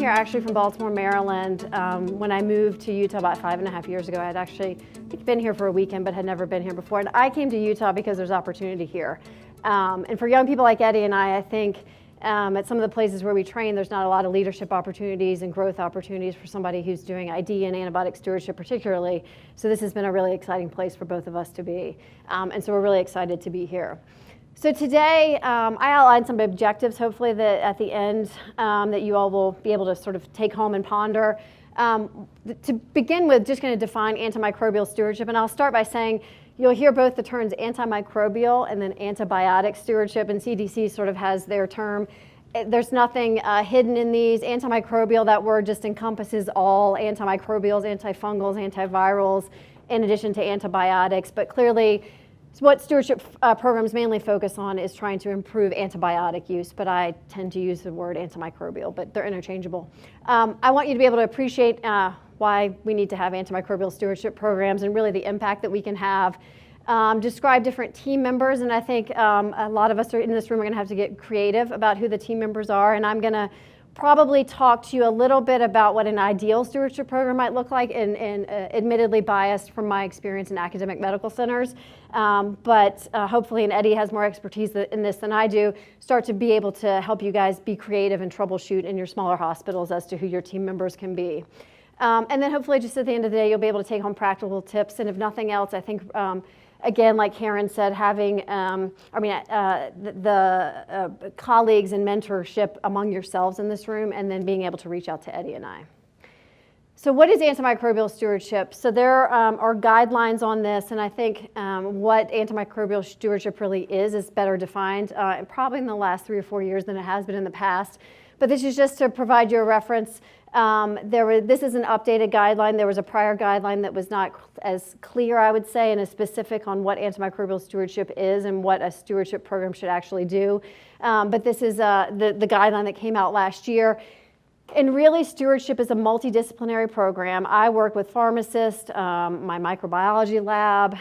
here actually from Baltimore, Maryland. When I moved to Utah about 5.5 years ago, I'd actually been here for a weekend, but had never been here before. And I came to Utah because there's opportunity here. And for young people like Eddie and I think at some of the places where we train, there's not a lot of leadership opportunities and growth opportunities for somebody who's doing ID and antibiotic stewardship particularly. So this has been a really exciting place for both of us to be. And so we're really excited to be here. So today, I outlined some objectives, hopefully that at the end that you all will be able to sort of take home and ponder. To begin with, just going to define antimicrobial stewardship, and I'll start by saying you'll hear both the terms antimicrobial and then antibiotic stewardship, and CDC sort of has their term. There's nothing hidden in these. Antimicrobial, that word just encompasses all antimicrobials, antifungals, antivirals, in addition to antibiotics, but clearly what stewardship programs mainly focus on is trying to improve antibiotic use, but I tend to use the word antimicrobial, but they're interchangeable. I want you to be able to appreciate why we need to have antimicrobial stewardship programs and really the impact that we can have. Describe different team members, and I think a lot of us are in this room are going to have to get creative about who the team members are, and I'm going to probably talk to you a little bit about what an ideal stewardship program might look like, and admittedly biased from my experience in academic medical centers, but hopefully, and Eddie has more expertise in this than I do, start to be able to help you guys be creative and troubleshoot in your smaller hospitals as to who your team members can be. And then hopefully just at the end of the day, you'll be able to take home practical tips, and if nothing else, I think again, like Karen said, having the colleagues and mentorship among yourselves in this room, and then being able to reach out to Eddie and I. So what is antimicrobial stewardship? So there are guidelines on this, and I think what antimicrobial stewardship really is better defined, probably in the last 3 or 4 years than it has been in the past. But this is just to provide you a reference. This is an updated guideline. There was a prior guideline that was not as clear, I would say, and as specific on what antimicrobial stewardship is and what a stewardship program should actually do. But this is the guideline that came out last year. And really, stewardship is a multidisciplinary program. I work with pharmacists, my microbiology lab,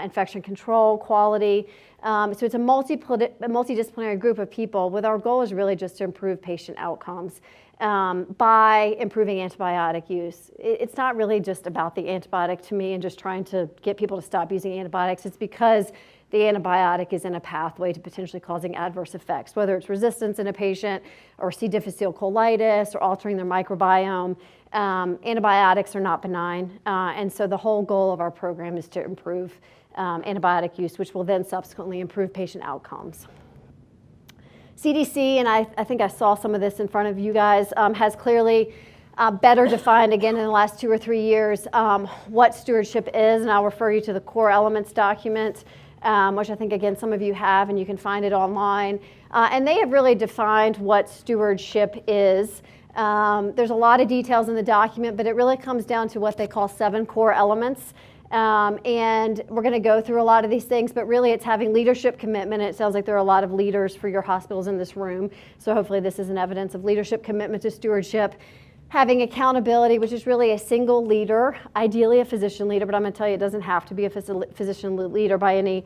infection control, quality. So it's a multidisciplinary group of people with our goal is really just to improve patient outcomes by improving antibiotic use. It's not really just about the antibiotic to me and just trying to get people to stop using antibiotics. It's because the antibiotic is in a pathway to potentially causing adverse effects, whether it's resistance in a patient or C. difficile colitis or altering their microbiome. Antibiotics are not benign, and so the whole goal of our program is to improve antibiotic use, which will then subsequently improve patient outcomes. CDC, and I think I saw some of this in front of you guys, has clearly better defined, again, in the last 2 or 3 years, what stewardship is, and I'll refer you to the core elements document, which I think, again, some of you have, and you can find it online. And they have really defined what stewardship is. There's a lot of details in the document, but it really comes down to what they call 7 core elements. And we're going to go through a lot of these things, but really it's having leadership commitment. It sounds like there are a lot of leaders for your hospitals in this room, so hopefully this is an evidence of leadership commitment to stewardship. Having accountability, which is really a single leader, ideally a physician leader, but I'm going to tell you it doesn't have to be a physician leader by any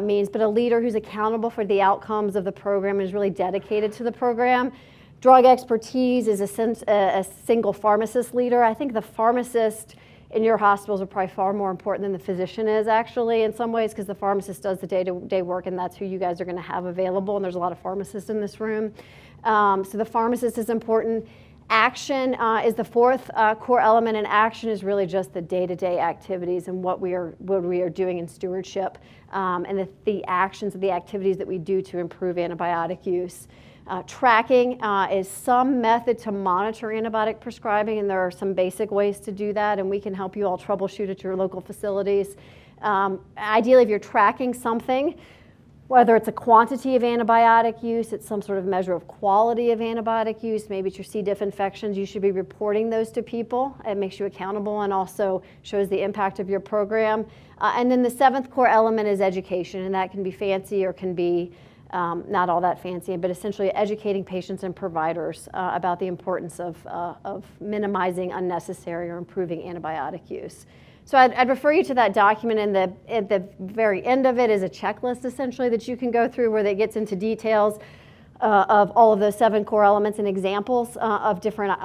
means, but a leader who's accountable for the outcomes of the program and is really dedicated to the program. Drug expertise is a single pharmacist leader. I think the pharmacist in your hospitals are probably far more important than the physician is actually in some ways, because the pharmacist does the day-to-day work, and that's who you guys are going to have available, and there's a lot of pharmacists in this room. So the pharmacist is important. Action is the 4th core element, and action is really just the day-to-day activities and what we are doing in stewardship, and the actions of the activities that we do to improve antibiotic use. Tracking is some method to monitor antibiotic prescribing, and there are some basic ways to do that, and we can help you all troubleshoot at your local facilities. Ideally, if you're tracking something, whether it's a quantity of antibiotic use, it's some sort of measure of quality of antibiotic use, maybe it's your C. diff infections, you should be reporting those to people. It makes you accountable and also shows the impact of your program. And then the 7th core element is education, and that can be fancy or can be not all that fancy, but essentially educating patients and providers about the importance of minimizing unnecessary or improving antibiotic use. So I'd refer you to that document, and at the very end of it is a checklist essentially that you can go through where it gets into details of all of those 7 core elements and examples of different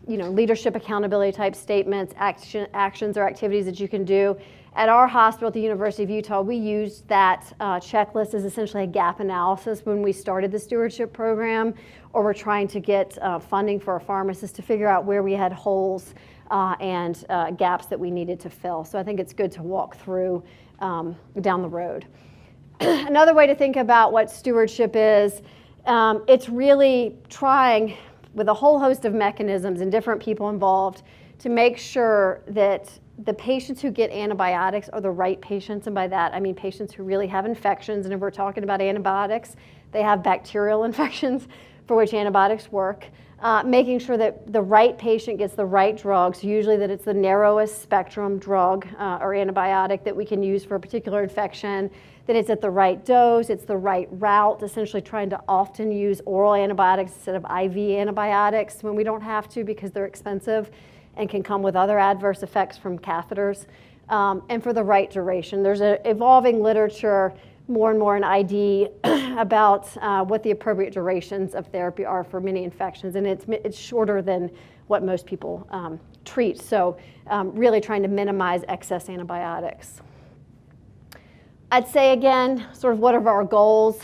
leadership accountability type statements, actions or activities that you can do. At our hospital at the University of Utah, we used that checklist as essentially a gap analysis when we started the stewardship program, or we're trying to get funding for our pharmacists to figure out where we had holes and gaps that we needed to fill. So I think it's good to walk through down the road. Another way to think about what stewardship is, it's really trying with a whole host of mechanisms and different people involved to make sure that the patients who get antibiotics are the right patients, and by that I mean patients who really have infections, and if we're talking about antibiotics, they have bacterial infections for which antibiotics work. Making sure that the right patient gets the right drugs, usually that it's the narrowest spectrum drug or antibiotic that we can use for a particular infection, that it's at the right dose, it's the right route, essentially trying to often use oral antibiotics instead of IV antibiotics when we don't have to because they're expensive and can come with other adverse effects from catheters, and for the right duration. There's an evolving literature more and more in ID about what the appropriate durations of therapy are for many infections, and it's shorter than what most people treat, so really trying to minimize excess antibiotics. I'd say again, sort of what are our goals?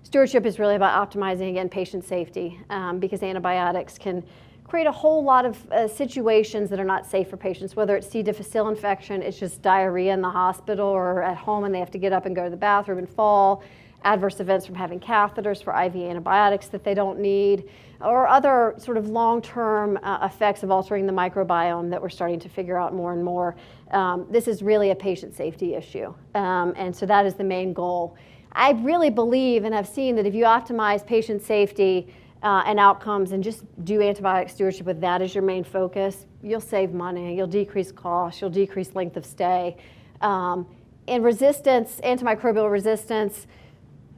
Stewardship is really about optimizing, again, patient safety because antibiotics can create a whole lot of situations that are not safe for patients, whether it's C. difficile infection, it's just diarrhea in the hospital or at home and they have to get up and go to the bathroom and fall, adverse events from having catheters for IV antibiotics that they don't need, or other sort of long-term effects of altering the microbiome that we're starting to figure out more and more. This is really a patient safety issue, and so that is the main goal. I really believe and have seen that if you optimize patient safety and outcomes and just do antibiotic stewardship with that as your main focus, you'll save money, you'll decrease costs, you'll decrease length of stay. And resistance, antimicrobial resistance,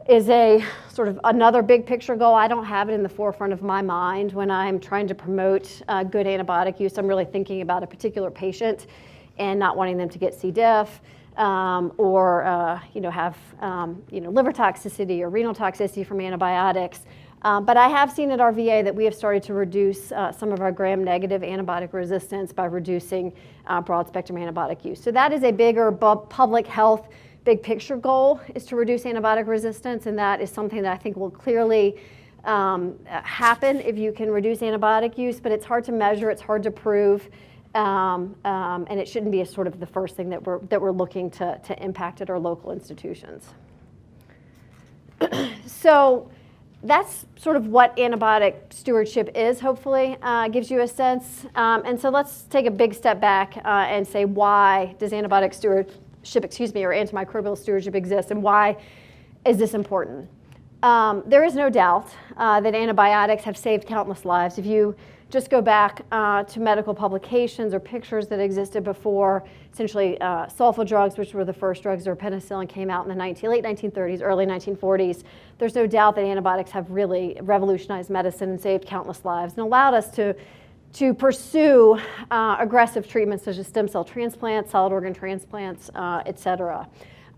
is a sort of another big picture goal. I don't have it in the forefront of my mind when I'm trying to promote good antibiotic use. I'm really thinking about a particular patient and not wanting them to get C. diff or have liver toxicity or renal toxicity from antibiotics. But I have seen at our VA that we have started to reduce some of our gram-negative antibiotic resistance by reducing broad-spectrum antibiotic use. So that is a bigger public health, big picture goal, is to reduce antibiotic resistance, and that is something that I think will clearly happen if you can reduce antibiotic use, but it's hard to measure, it's hard to prove, and it shouldn't be a sort of the first thing that we're looking to impact at our local institutions. So that's sort of what antibiotic stewardship is, hopefully, gives you a sense. And so let's take a big step back and say, why does antibiotic stewardship, or antimicrobial stewardship exist, and why is this important? There is no doubt that antibiotics have saved countless lives. If you just go back to medical publications or pictures that existed before, essentially sulfa drugs, which were the first drugs, or penicillin came out in the late 1930s, early 1940s, there's no doubt that antibiotics have really revolutionized medicine and saved countless lives and allowed us to pursue aggressive treatments such as stem cell transplants, solid organ transplants, et cetera.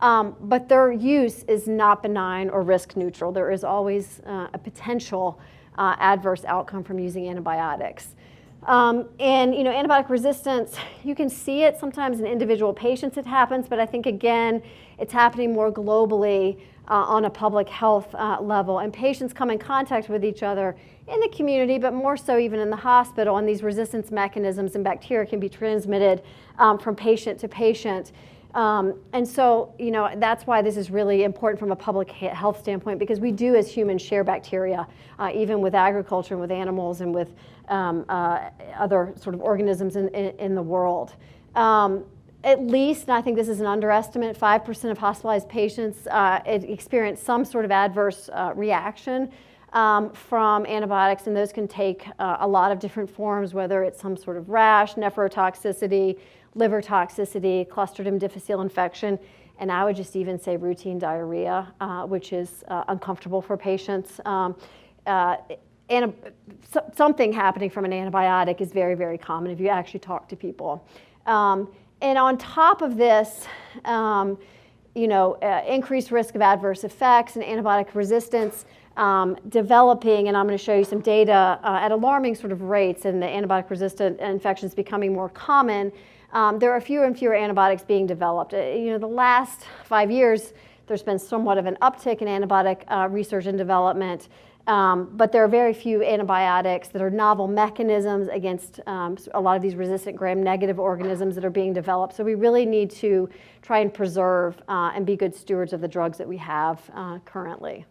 But their use is not benign or risk neutral. There is always a potential adverse outcome from using antibiotics. And antibiotic resistance, you can see it sometimes in individual patients it happens, but I think again, it's happening more globally on a public health level, and patients come in contact with each other in the community, but more so even in the hospital, and these resistance mechanisms and bacteria can be transmitted from patient to patient. And so, that's why this is really important from a public health standpoint, because we do as humans share bacteria, even with agriculture and with animals and with other sort of organisms in the world. At least, and I think this is an underestimate, 5% of hospitalized patients experience some sort of adverse reaction from antibiotics, and those can take a lot of different forms, whether it's some sort of rash, nephrotoxicity, liver toxicity, Clostridium difficile infection, and I would just even say routine diarrhea, which is uncomfortable for patients. Something happening from an antibiotic is very, very common if you actually talk to people. And on top of this, increased risk of adverse effects and antibiotic resistance, developing, and I'm going to show you some data at alarming sort of rates, and the antibiotic-resistant infections becoming more common. There are fewer and fewer antibiotics being developed. The last 5 years, there's been somewhat of an uptick in antibiotic research and development, but there are very few antibiotics that are novel mechanisms against a lot of these resistant gram-negative organisms that are being developed. So we really need to try and preserve and be good stewards of the drugs that we have currently.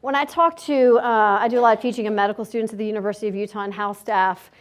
When I talk to, I do a lot of teaching of medical students at the University of Utah and house staff.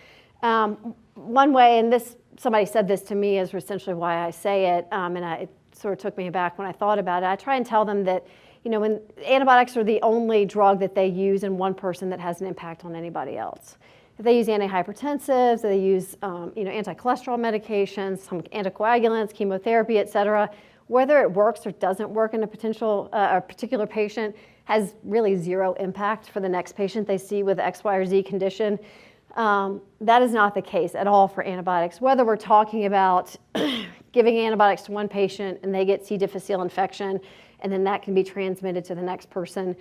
One way, and somebody said this to me, is essentially why I say it, and it sort of took me aback when I thought about it. I try and tell them that, when antibiotics are the only drug that they use in one person that has an impact on anybody else. If they use antihypertensives, they use anti-cholesterol medications, some anticoagulants, chemotherapy, et cetera, whether it works or doesn't work in a particular patient has really zero impact for the next patient they see with X, Y, or Z condition. That is not the case at all for antibiotics. Whether we're talking about giving antibiotics to one patient and they get C. difficile infection, and then that can be transmitted to the next person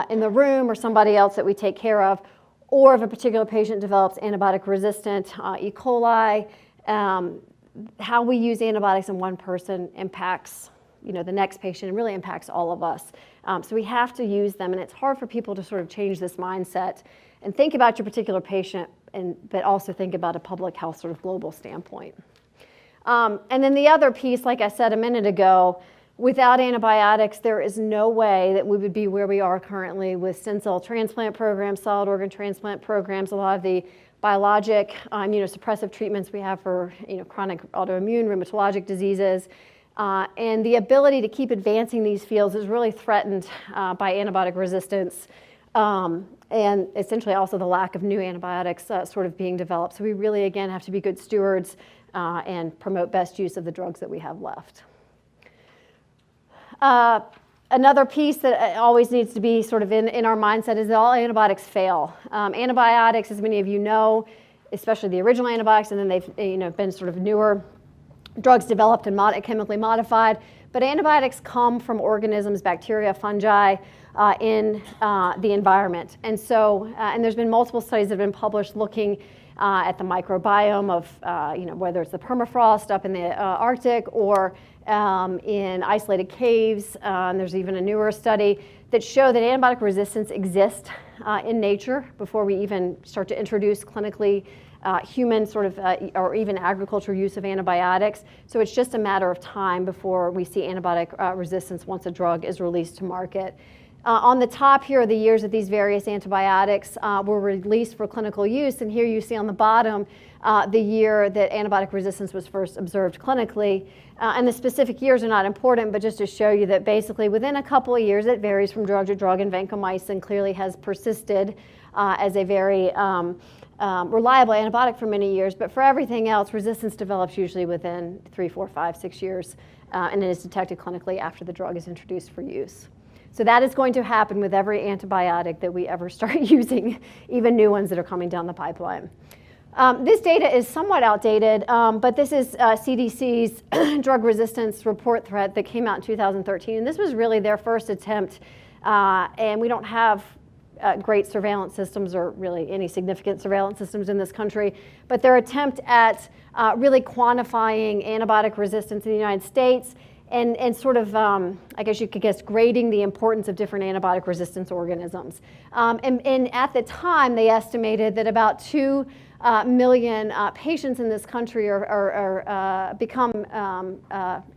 in the room or somebody else that we take care of, or if a particular patient develops antibiotic-resistant E. coli, how we use antibiotics in one person impacts the next patient and really impacts all of us. So we have to use them, and it's hard for people to sort of change this mindset and think about your particular patient, but also think about a public health sort of global standpoint. And then the other piece, like I said a minute ago, without antibiotics, there is no way that we would be where we are currently with stem cell transplant programs, solid organ transplant programs, a lot of the biologic immunosuppressive treatments we have for chronic autoimmune rheumatologic diseases. And the ability to keep advancing these fields is really threatened by antibiotic resistance and essentially also the lack of new antibiotics sort of being developed. So we really, again, have to be good stewards and promote best use of the drugs that we have left. Another piece that always needs to be sort of in our mindset is that all antibiotics fail. Antibiotics, as many of you know, especially the original antibiotics, and then they've been sort of newer drugs developed and chemically modified, but antibiotics come from organisms, bacteria, fungi, in the environment. And so, and there's been multiple studies that have been published looking at the microbiome of, whether it's the permafrost up in the Arctic or in isolated caves. And there's even a newer study that show that antibiotic resistance exists in nature before we even start to introduce clinically human sort of, or even agriculture use of antibiotics. So it's just a matter of time before we see antibiotic resistance once a drug is released to market. On the top here are the years that these various antibiotics were released for clinical use, and here you see on the bottom the year that antibiotic resistance was first observed clinically. And the specific years are not important, but just to show you that basically within a couple of years, it varies from drug to drug, and vancomycin clearly has persisted as a very reliable antibiotic for many years, but for everything else, resistance develops usually within 3, 4, 5, 6 years, and it is detected clinically after the drug is introduced for use. So that is going to happen with every antibiotic that we ever start using, even new ones that are coming down the pipeline. This data is somewhat outdated, but this is CDC's drug resistance report thread that came out in 2013, and this was really their first attempt, and we don't have great surveillance systems or really any significant surveillance systems in this country, but their attempt at really quantifying antibiotic resistance in the United States and sort of, I guess you could guess, grading the importance of different antibiotic resistance organisms. And at the time, they estimated that about 2 million patients in this country become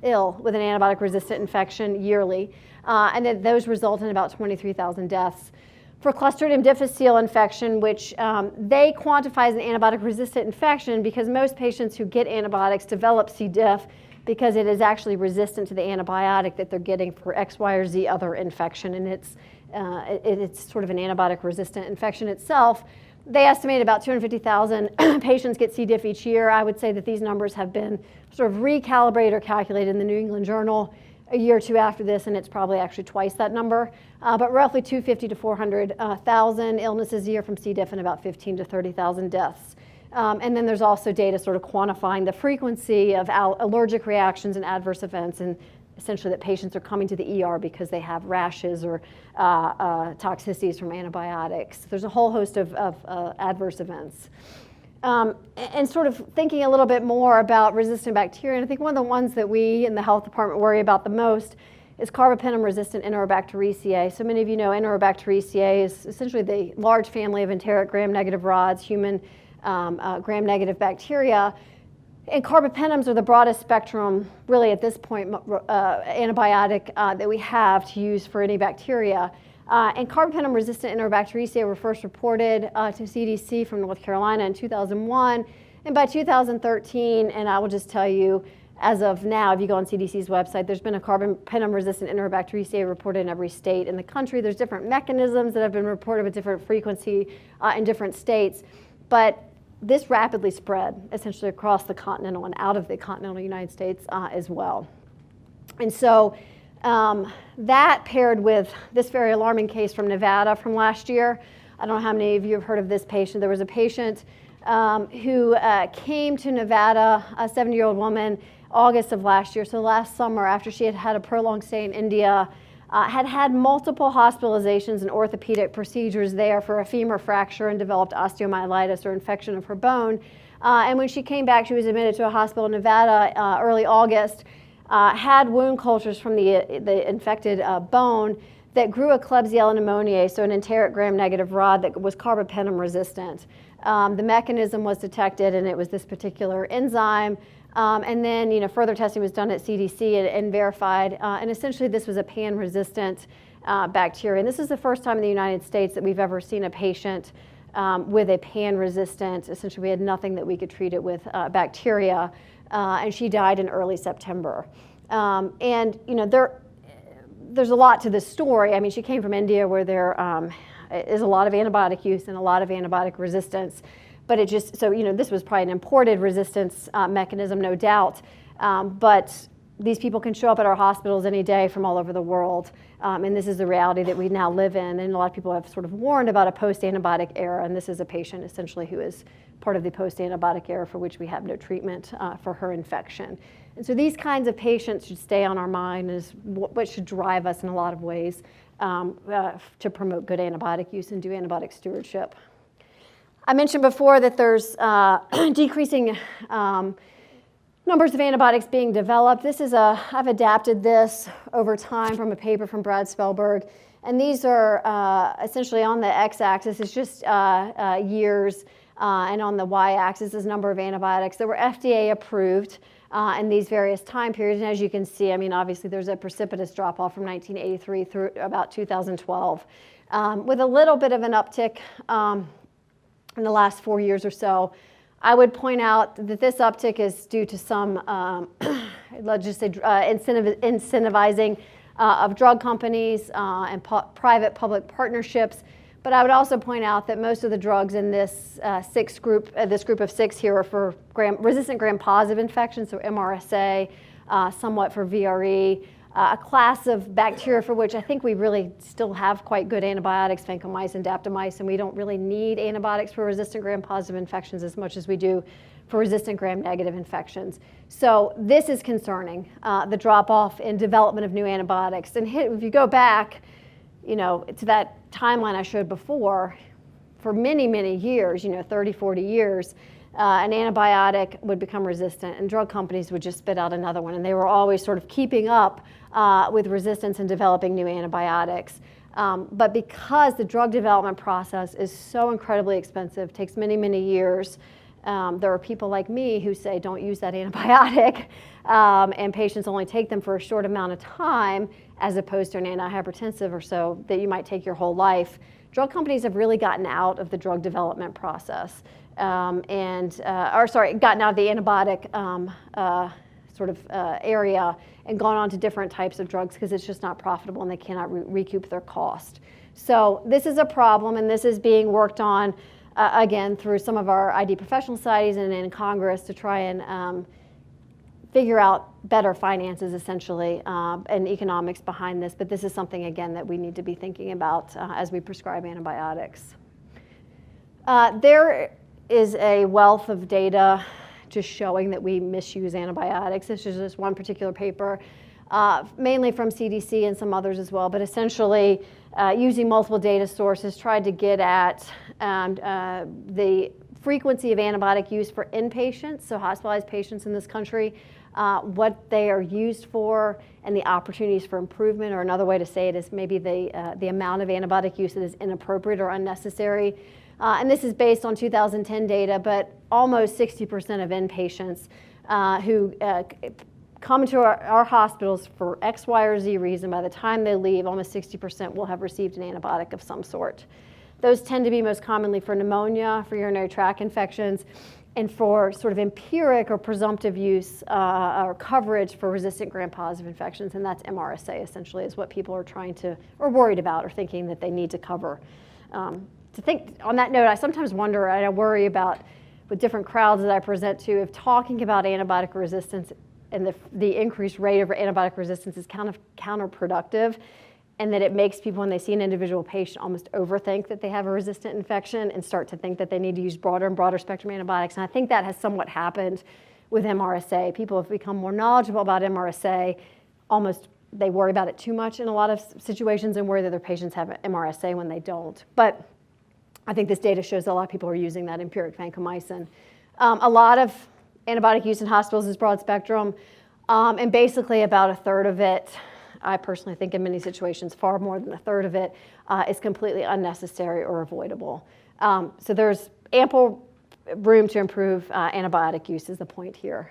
ill with an antibiotic resistant infection yearly, and that those result in about 23,000 deaths. For Clostridium difficile infection, which they quantify as an antibiotic-resistant infection because most patients who get antibiotics develop C. diff because it is actually resistant to the antibiotic that they're getting for X, Y, or Z other infection, and it's sort of an antibiotic-resistant infection itself. They estimate about 250,000 patients get C. diff each year. I would say that these numbers have been sort of recalibrated or calculated in the New England Journal a year or two after this, and it's probably actually twice that number. But roughly 250 to 400,000 illnesses a year from C. diff and about 15 to 30,000 deaths. And then there's also data sort of quantifying the frequency of allergic reactions and adverse events, and essentially that patients are coming to the ER because they have rashes or toxicities from antibiotics. There's a whole host of adverse events. And sort of thinking a little bit more about resistant bacteria, and I think one of the ones that we in the health department worry about the most is carbapenem-resistant Enterobacteriaceae. So many of you know Enterobacteriaceae is essentially the large family of enteric gram-negative rods, human gram-negative bacteria. And carbapenems are the broadest spectrum, really at this point, antibiotic that we have to use for any bacteria. And carbapenem-resistant Enterobacteriaceae were first reported to CDC from North Carolina in 2001. And by 2013, and I will just tell you, as of now, if you go on CDC's website, there's been a carbapenem-resistant Enterobacteriaceae reported in every state in the country. There's different mechanisms that have been reported with different frequency in different states. But this rapidly spread essentially across the continental and out of the continental United States as well. And so that paired with this very alarming case from Nevada from last year. I don't know how many of you have heard of this patient. There was a patient who came to Nevada, a 70-year-old woman, August of last year, so last summer, after she had had a prolonged stay in India, had had multiple hospitalizations and orthopedic procedures there for a femur fracture and developed osteomyelitis or infection of her bone. And when she came back, she was admitted to a hospital in Nevada early August, had wound cultures from the infected bone that grew a Klebsiella pneumoniae, so an enteric gram-negative rod that was carbapenem resistant. The mechanism was detected, and it was this particular enzyme. And then, further testing was done at CDC and verified. And essentially, this was a pan-resistant bacteria. And this is the first time in the United States that we've ever seen a patient with a pan-resistant. Essentially, we had nothing that we could treat it with bacteria. And she died in early September. And there's a lot to this story. I mean, she came from India, where there is a lot of antibiotic use and a lot of antibiotic resistance. But it just, so, this was probably an imported resistance mechanism, no doubt. But these people can show up at our hospitals any day from all over the world. And this is the reality that we now live in. And a lot of people have sort of warned about a post-antibiotic era. And this is a patient essentially who is part of the post-antibiotic era for which we have no treatment for her infection. And so these kinds of patients should stay on our mind as what should drive us in a lot of ways to promote good antibiotic use and do antibiotic stewardship. I mentioned before that there's decreasing numbers of antibiotics being developed. I've adapted this over time from a paper from Brad Spellberg. And these are essentially on the x-axis, it's just years, and on the y-axis is number of antibiotics that were FDA approved in these various time periods. And as you can see, I mean, obviously there's a precipitous drop-off from 1983 through about 2012, with a little bit of an uptick in the last 4 years or so. I would point out that this uptick is due to some, let's just say, incentivizing of drug companies and private-public partnerships. But I would also point out that most of the drugs in this this group of 6 here are for resistant gram-positive infections, so MRSA, somewhat for VRE, a class of bacteria for which I think we really still have quite good antibiotics, vancomycin, daptomycin. We don't really need antibiotics for resistant gram-positive infections as much as we do for resistant gram-negative infections. So this is concerning, the drop-off in development of new antibiotics. And if you go back, to that timeline I showed before, for many, many years, 30, 40 years, an antibiotic would become resistant and drug companies would just spit out another one. And they were always sort of keeping up with resistance and developing new antibiotics. But because the drug development process is so incredibly expensive, takes many, many years, there are people like me who say don't use that antibiotic, and patients only take them for a short amount of time as opposed to an antihypertensive or so that you might take your whole life. Drug companies have really gotten out of the drug development process. Gotten out of the antibiotic area and gone on to different types of drugs because it's just not profitable and they cannot recoup their cost. So this is a problem, and this is being worked on again through some of our ID professional societies and in Congress to try and figure out better finances essentially and economics behind this. But this is something again that we need to be thinking about as we prescribe antibiotics. There is a wealth of data just showing that we misuse antibiotics. This is just one particular paper mainly from CDC and some others as well, but essentially using multiple data sources, tried to get at the frequency of antibiotic use for inpatients, so hospitalized patients in this country, what they are used for, and the opportunities for improvement, or another way to say it is maybe the amount of antibiotic use that is inappropriate or unnecessary. And this is based on 2010 data, but almost 60% of inpatients who come to our hospitals for X, Y, or Z reason, by the time they leave, almost 60% will have received an antibiotic of some sort. Those tend to be most commonly for pneumonia, for urinary tract infections, and for sort of empiric or presumptive use or coverage for resistant gram-positive infections, and that's MRSA essentially is what people are trying to, or worried about, or thinking that they need to cover. To think on that note, I sometimes wonder, and I worry about with different crowds that I present to, if talking about antibiotic resistance and the increased rate of antibiotic resistance is kind of counterproductive, and that it makes people, when they see an individual patient, almost overthink that they have a resistant infection and start to think that they need to use broader and broader spectrum antibiotics. And I think that has somewhat happened with MRSA. People have become more knowledgeable about MRSA. Almost they worry about it too much in a lot of situations and worry that their patients have MRSA when they don't. But I think this data shows that a lot of people are using that empiric vancomycin. A lot of antibiotic use in hospitals is broad spectrum, and basically about a third of it, I personally think in many situations, far more than a third of it is completely unnecessary or avoidable. So there's ample room to improve antibiotic use is the point here.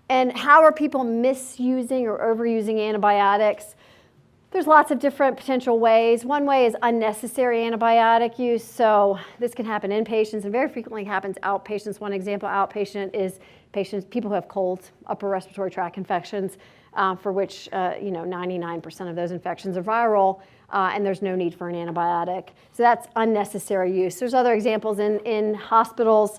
And how are people misusing or overusing antibiotics? There's lots of different potential ways. One way is unnecessary antibiotic use. So this can happen in patients and very frequently happens outpatients. One example outpatient is people who have colds, upper respiratory tract infections, for which 99% of those infections are viral, and there's no need for an antibiotic. So that's unnecessary use. There's other examples in hospitals.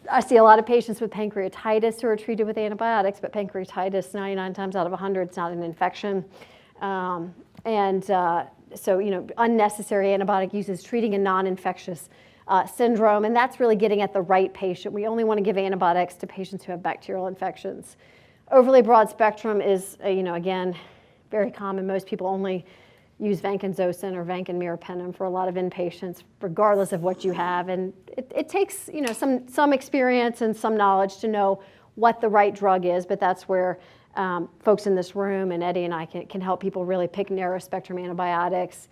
I see a lot of patients with pancreatitis who are treated with antibiotics, but pancreatitis, 99 times out of 100, it's not an infection. So unnecessary antibiotic use is treating a non-infectious syndrome, and that's really getting at the right patient. We only want to give antibiotics to patients who have bacterial infections. Overly broad spectrum is, again, very common. Most people only use vancomycin or vancomycin for a lot of inpatients, regardless of what you have. And it takes, some experience and some knowledge to know what the right drug is, but that's where folks in this room and Eddie and I can help people really pick narrow spectrum antibiotics.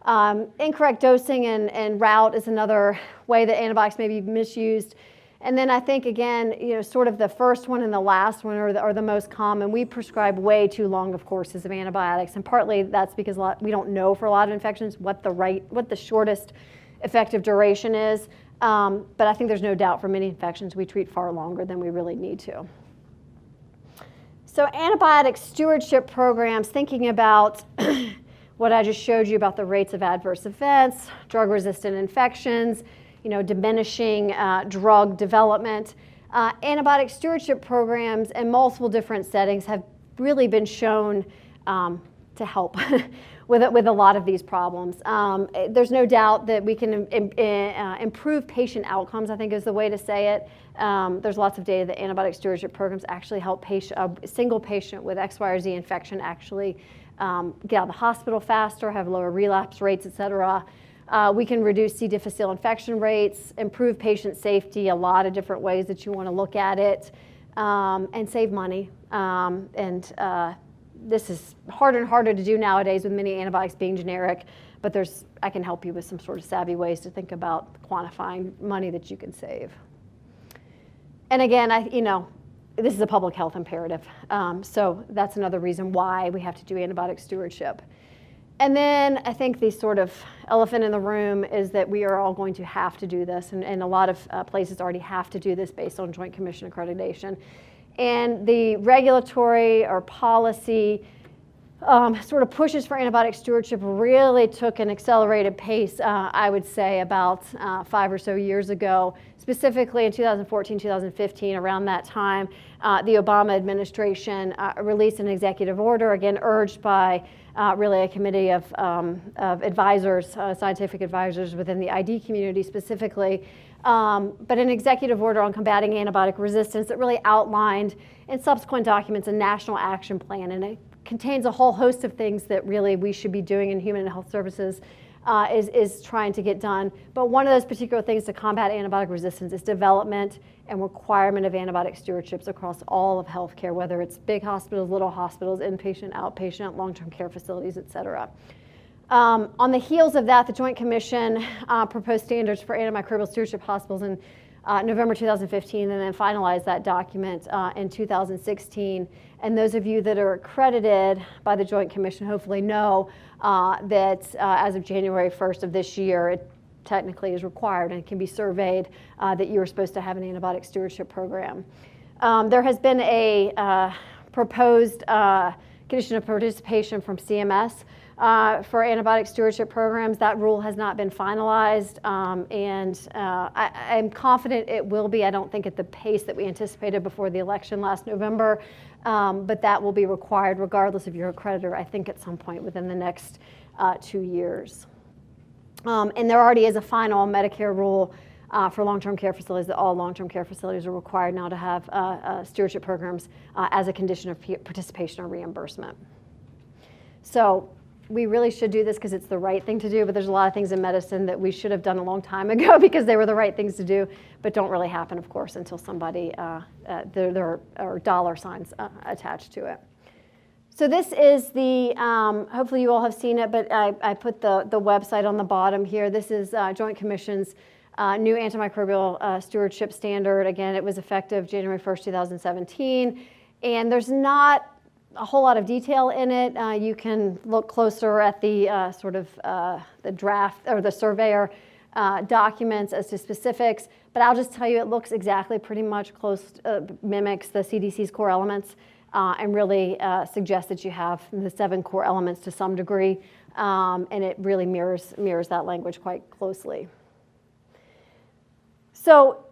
Incorrect dosing and route is another way that antibiotics may be misused. And then I think, again, sort of the first one and the last one are the most common. We prescribe way too long of courses of antibiotics, and partly that's because we don't know for a lot of infections what the shortest effective duration is. But I think there's no doubt for many infections we treat far longer than we really need to. So antibiotic stewardship programs, thinking about what I just showed you about the rates of adverse events, drug-resistant infections, diminishing drug development. Antibiotic stewardship programs in multiple different settings have really been shown to help with a lot of these problems. There's no doubt that we can improve patient outcomes, I think is the way to say it. There's lots of data that antibiotic stewardship programs actually help a single patient with X, Y, or Z infection actually get out of the hospital faster, have lower relapse rates, et cetera. We can reduce C. difficile infection rates, improve patient safety, a lot of different ways that you want to look at it, and save money. This is harder and harder to do nowadays with many antibiotics being generic, but I can help you with some sort of savvy ways to think about quantifying money that you can save. And again, this is a public health imperative, so that's another reason why we have to do antibiotic stewardship. And then I think the sort of elephant in the room is that we are all going to have to do this, and a lot of places already have to do this based on Joint Commission accreditation. And the regulatory or policy sort of pushes for antibiotic stewardship really took an accelerated pace, I would say, about 5 or so years ago, specifically in 2014, 2015, around that time. The Obama administration released an executive order, again urged by really a committee of advisors, scientific advisors within the ID community specifically, but an executive order on combating antibiotic resistance that really outlined in subsequent documents a national action plan, and it contains a whole host of things that really we should be doing in human and health services is trying to get done. But one of those particular things to combat antibiotic resistance is development and requirement of antibiotic stewardships across all of healthcare, whether it's big hospitals, little hospitals, inpatient, outpatient, long-term care facilities, et cetera. On the heels of that, the Joint Commission proposed standards for antimicrobial stewardship hospitals in November 2015, and then finalized that document in 2016. And those of you that are accredited by the Joint Commission hopefully know that as of January 1st of this year, it technically is required and can be surveyed that you are supposed to have an antibiotic stewardship program. There has been a proposed condition of participation from CMS for antibiotic stewardship programs. That rule has not been finalized, and I'm confident it will be. I don't think at the pace that we anticipated before the election last November, but that will be required regardless of your accreditor, I think at some point within the next 2 years. And there already is a final Medicare rule for long-term care facilities that all long-term care facilities are required now to have stewardship programs as a condition of participation or reimbursement. So we really should do this because it's the right thing to do, but there's a lot of things in medicine that we should have done a long time ago because they were the right things to do, but don't really happen, of course, until somebody, there are dollar signs attached to it. So this is the, hopefully you all have seen it, but I put the website on the bottom here. This is Joint Commission's new antimicrobial stewardship standard. Again, it was effective January 1st, 2017, and there's not a whole lot of detail in it. You can look closer at the the draft or the surveyor documents as to specifics, but I'll just tell you it looks exactly pretty much mimics the CDC's core elements and really suggests that you have the 7 core elements to some degree, and it really mirrors that language quite closely. So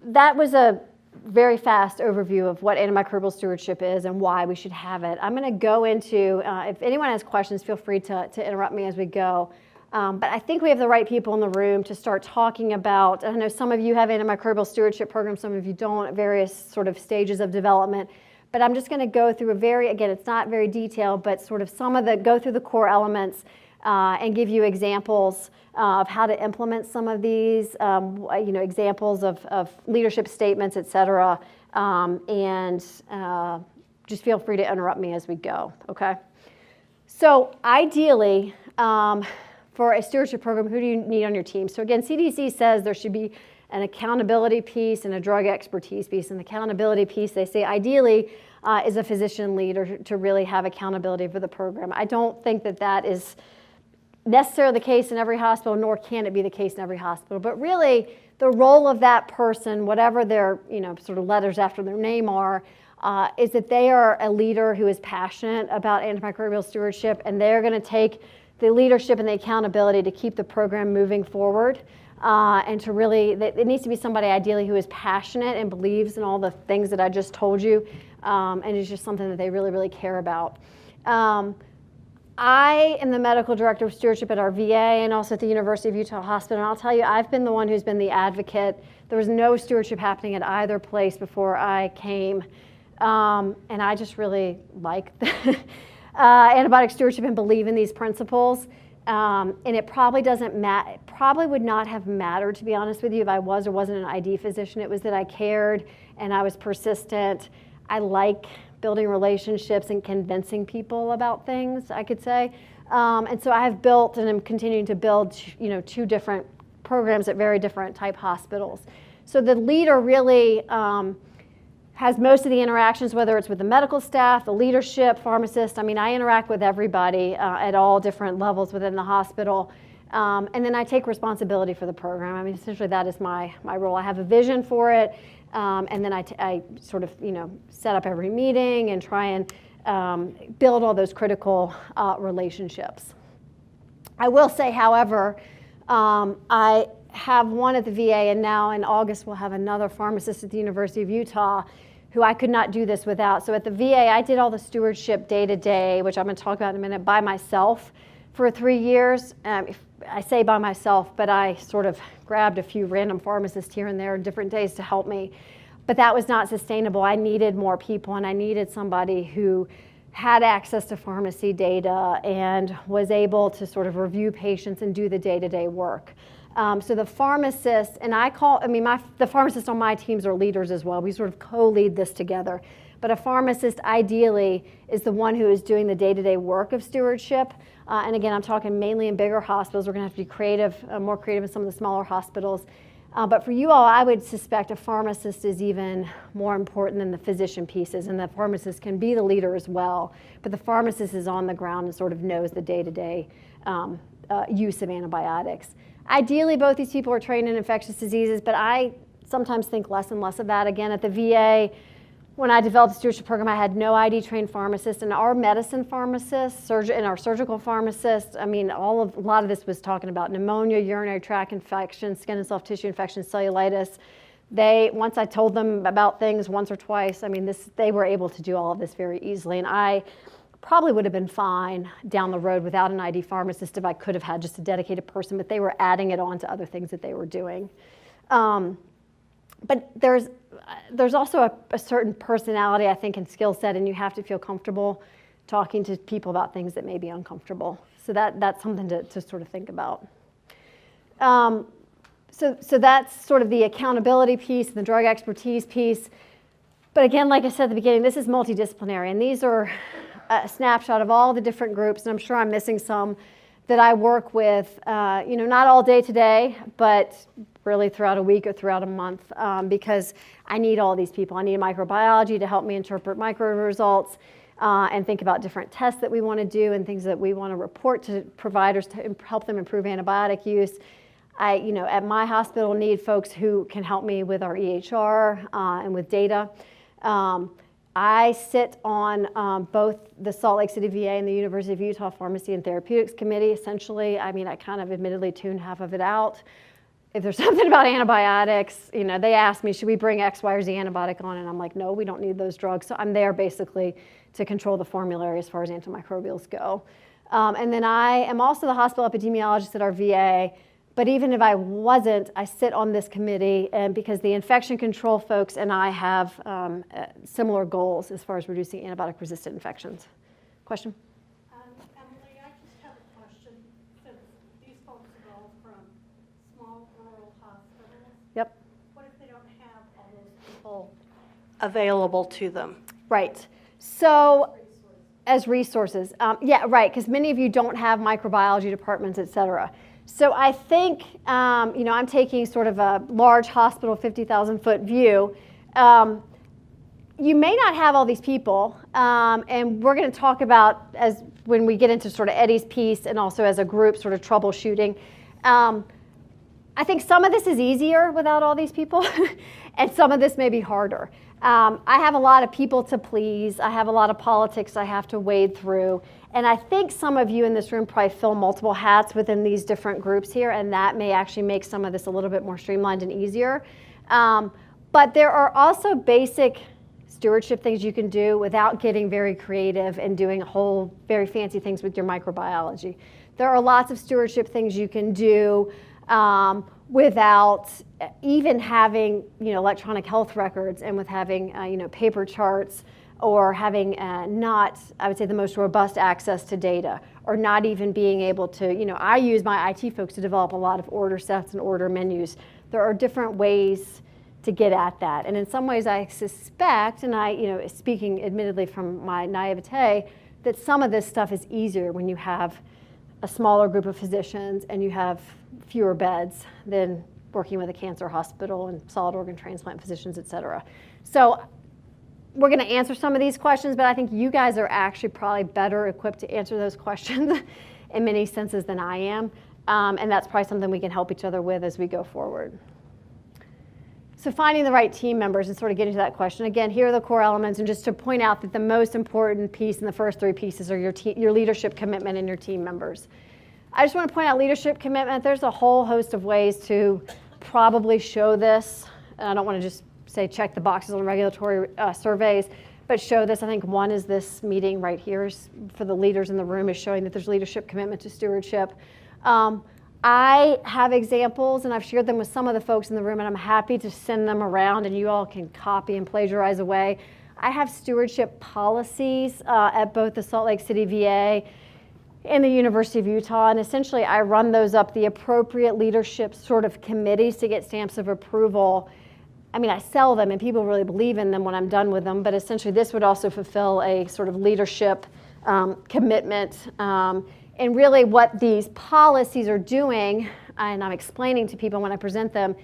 that was a very fast overview of what antimicrobial stewardship is and why we should have it. I'm going to go into, if anyone has questions, feel free to interrupt me as we go. But I think we have the right people in the room to start talking about, I know some of you have antimicrobial stewardship programs, some of you don't at various sort of stages of development. But I'm just going to go through again, it's not very detailed, but sort of go through the core elements and give you examples of how to implement some of these, examples of leadership statements, et cetera, and just feel free to interrupt me as we go, okay? So ideally, for a stewardship program, who do you need on your team? So again, CDC says there should be an accountability piece and a drug expertise piece. And the accountability piece, they say ideally, is a physician leader to really have accountability for the program. I don't think that is necessarily the case in every hospital, nor can it be the case in every hospital. But really, the role of that person, whatever their sort of letters after their name are, is that they are a leader who is passionate about antimicrobial stewardship, and they're going to take the leadership and the accountability to keep the program moving forward. And to really, it needs to be somebody ideally who is passionate and believes in all the things that I just told you, and it's just something that they really, really care about. I am the medical director of stewardship at our VA and also at the University of Utah Hospital, and I'll tell you, I've been the one who's been the advocate. There was no stewardship happening at either place before I came, and I just really like antibiotic stewardship and believe in these principles. And it probably would not have mattered, to be honest with you, if I was or wasn't an ID physician. It was that I cared and I was persistent. I like building relationships and convincing people about things, I could say. And so I have built and I'm continuing to build, 2 different programs at very different type hospitals. So the leader really has most of the interactions, whether it's with the medical staff, the leadership, pharmacist. I mean, I interact with everybody at all different levels within the hospital. And then I take responsibility for the program. I mean, essentially that is my role. I have a vision for it, and then I sort of, set up every meeting and try and build all those critical relationships. I will say, however, I have one at the VA, and now in August we'll have another pharmacist at the University of Utah who I could not do this without. So at the VA, I did all the stewardship day-to-day, which I'm going to talk about in a minute, by myself for 3 years. I say by myself, but I sort of grabbed a few random pharmacists here and there on different days to help me. But that was not sustainable. I needed more people, and I needed somebody who had access to pharmacy data and was able to sort of review patients and do the day-to-day work. So the pharmacists, and the pharmacists on my teams are leaders as well. We sort of co-lead this together. But a pharmacist ideally is the one who is doing the day-to-day work of stewardship. And again, I'm talking mainly in bigger hospitals. We're going to have to be creative, more creative in some of the smaller hospitals. But for you all, I would suspect a pharmacist is even more important than the physician pieces, and the pharmacist can be the leader as well. But the pharmacist is on the ground and sort of knows the day-to-day use of antibiotics. Ideally, both these people are trained in infectious diseases, but I sometimes think less and less of that. Again, at the VA, when I developed the stewardship program, I had no ID-trained pharmacists, and our medicine pharmacists, and our surgical pharmacists, a lot of this was talking about pneumonia, urinary tract infections, skin and soft tissue infections, cellulitis. Once I told them about things once or twice, they were able to do all of this very easily, and I probably would have been fine down the road without an ID pharmacist if I could have had just a dedicated person, but they were adding it on to other things that they were doing. But there's also a certain personality, I think, and skill set, and you have to feel comfortable talking to people about things that may be uncomfortable. So that's something to sort of think about. So that's sort of the accountability piece, the drug expertise piece. But again, like I said at the beginning, this is multidisciplinary, and these are a snapshot of all the different groups, and I'm sure I'm missing some that I work with, not all day to day, but really throughout a week or throughout a month, because I need all these people. I need microbiology to help me interpret micro results and think about different tests that we want to do and things that we want to report to providers to help them improve antibiotic use. At my hospital, need folks who can help me with our EHR and with data. I sit on both the Salt Lake City VA and the University of Utah Pharmacy and Therapeutics Committee. Essentially, I kind of admittedly tune half of it out. If there's something about antibiotics, they ask me, should we bring X, Y, or Z antibiotic on? And I'm like, no, we don't need those drugs. So I'm there basically to control the formulary as far as antimicrobials go. And then I am also the hospital epidemiologist at our VA. But even if I wasn't, I sit on this committee, and because the infection control folks and I have similar goals as far as reducing antibiotic-resistant infections. Question? Emily, I just have a question. Since these folks are all from small rural hospitals, Yep. What if they don't have all those people available to them? Right. So, as resources, yeah, right, because many of you don't have microbiology departments, et cetera. So I think, I'm taking sort of a large hospital 50,000-foot view. You may not have all these people, and we're going to talk about as when we get into sort of Eddie's piece and also as a group sort of troubleshooting. I think some of this is easier without all these people, and some of this may be harder. I have a lot of people to please. I have a lot of politics I have to wade through. And I think some of you in this room probably fill multiple hats within these different groups here, and that may actually make some of this a little bit more streamlined and easier. But there are also basic stewardship things you can do without getting very creative and doing whole very fancy things with your microbiology. There are lots of stewardship things you can do without even having electronic health records, and with having paper charts, or having not, I would say, the most robust access to data, or not even being able to, I use my IT folks to develop a lot of order sets and order menus. There are different ways to get at that. And in some ways I suspect, and speaking admittedly from my naivete, that some of this stuff is easier when you have a smaller group of physicians and you have fewer beds than working with a cancer hospital and solid organ transplant physicians, et cetera. So we're going to answer some of these questions, but I think you guys are actually probably better equipped to answer those questions in many senses than I am. And that's probably something we can help each other with as we go forward. So finding the right team members and sort of getting to that question. Again, here are the core elements, and just to point out that the most important piece in the first three pieces are your leadership commitment and your team members. I just want to point out leadership commitment. There's a whole host of ways to probably show this. And I don't want to just say check the boxes on regulatory surveys, but show this. I think one is this meeting right here for the leaders in the room, is showing that there's leadership commitment to stewardship. I have examples, and I've shared them with some of the folks in the room, and I'm happy to send them around, and you all can copy and plagiarize away. I have stewardship policies at both the Salt Lake City VA and the University of Utah, and essentially I run those up the appropriate leadership sort of committees to get stamps of approval. I mean, I sell them and people really believe in them when I'm done with them, but essentially this would also fulfill a sort of leadership commitment. And really what these policies are doing, and I'm explaining to people when I present them,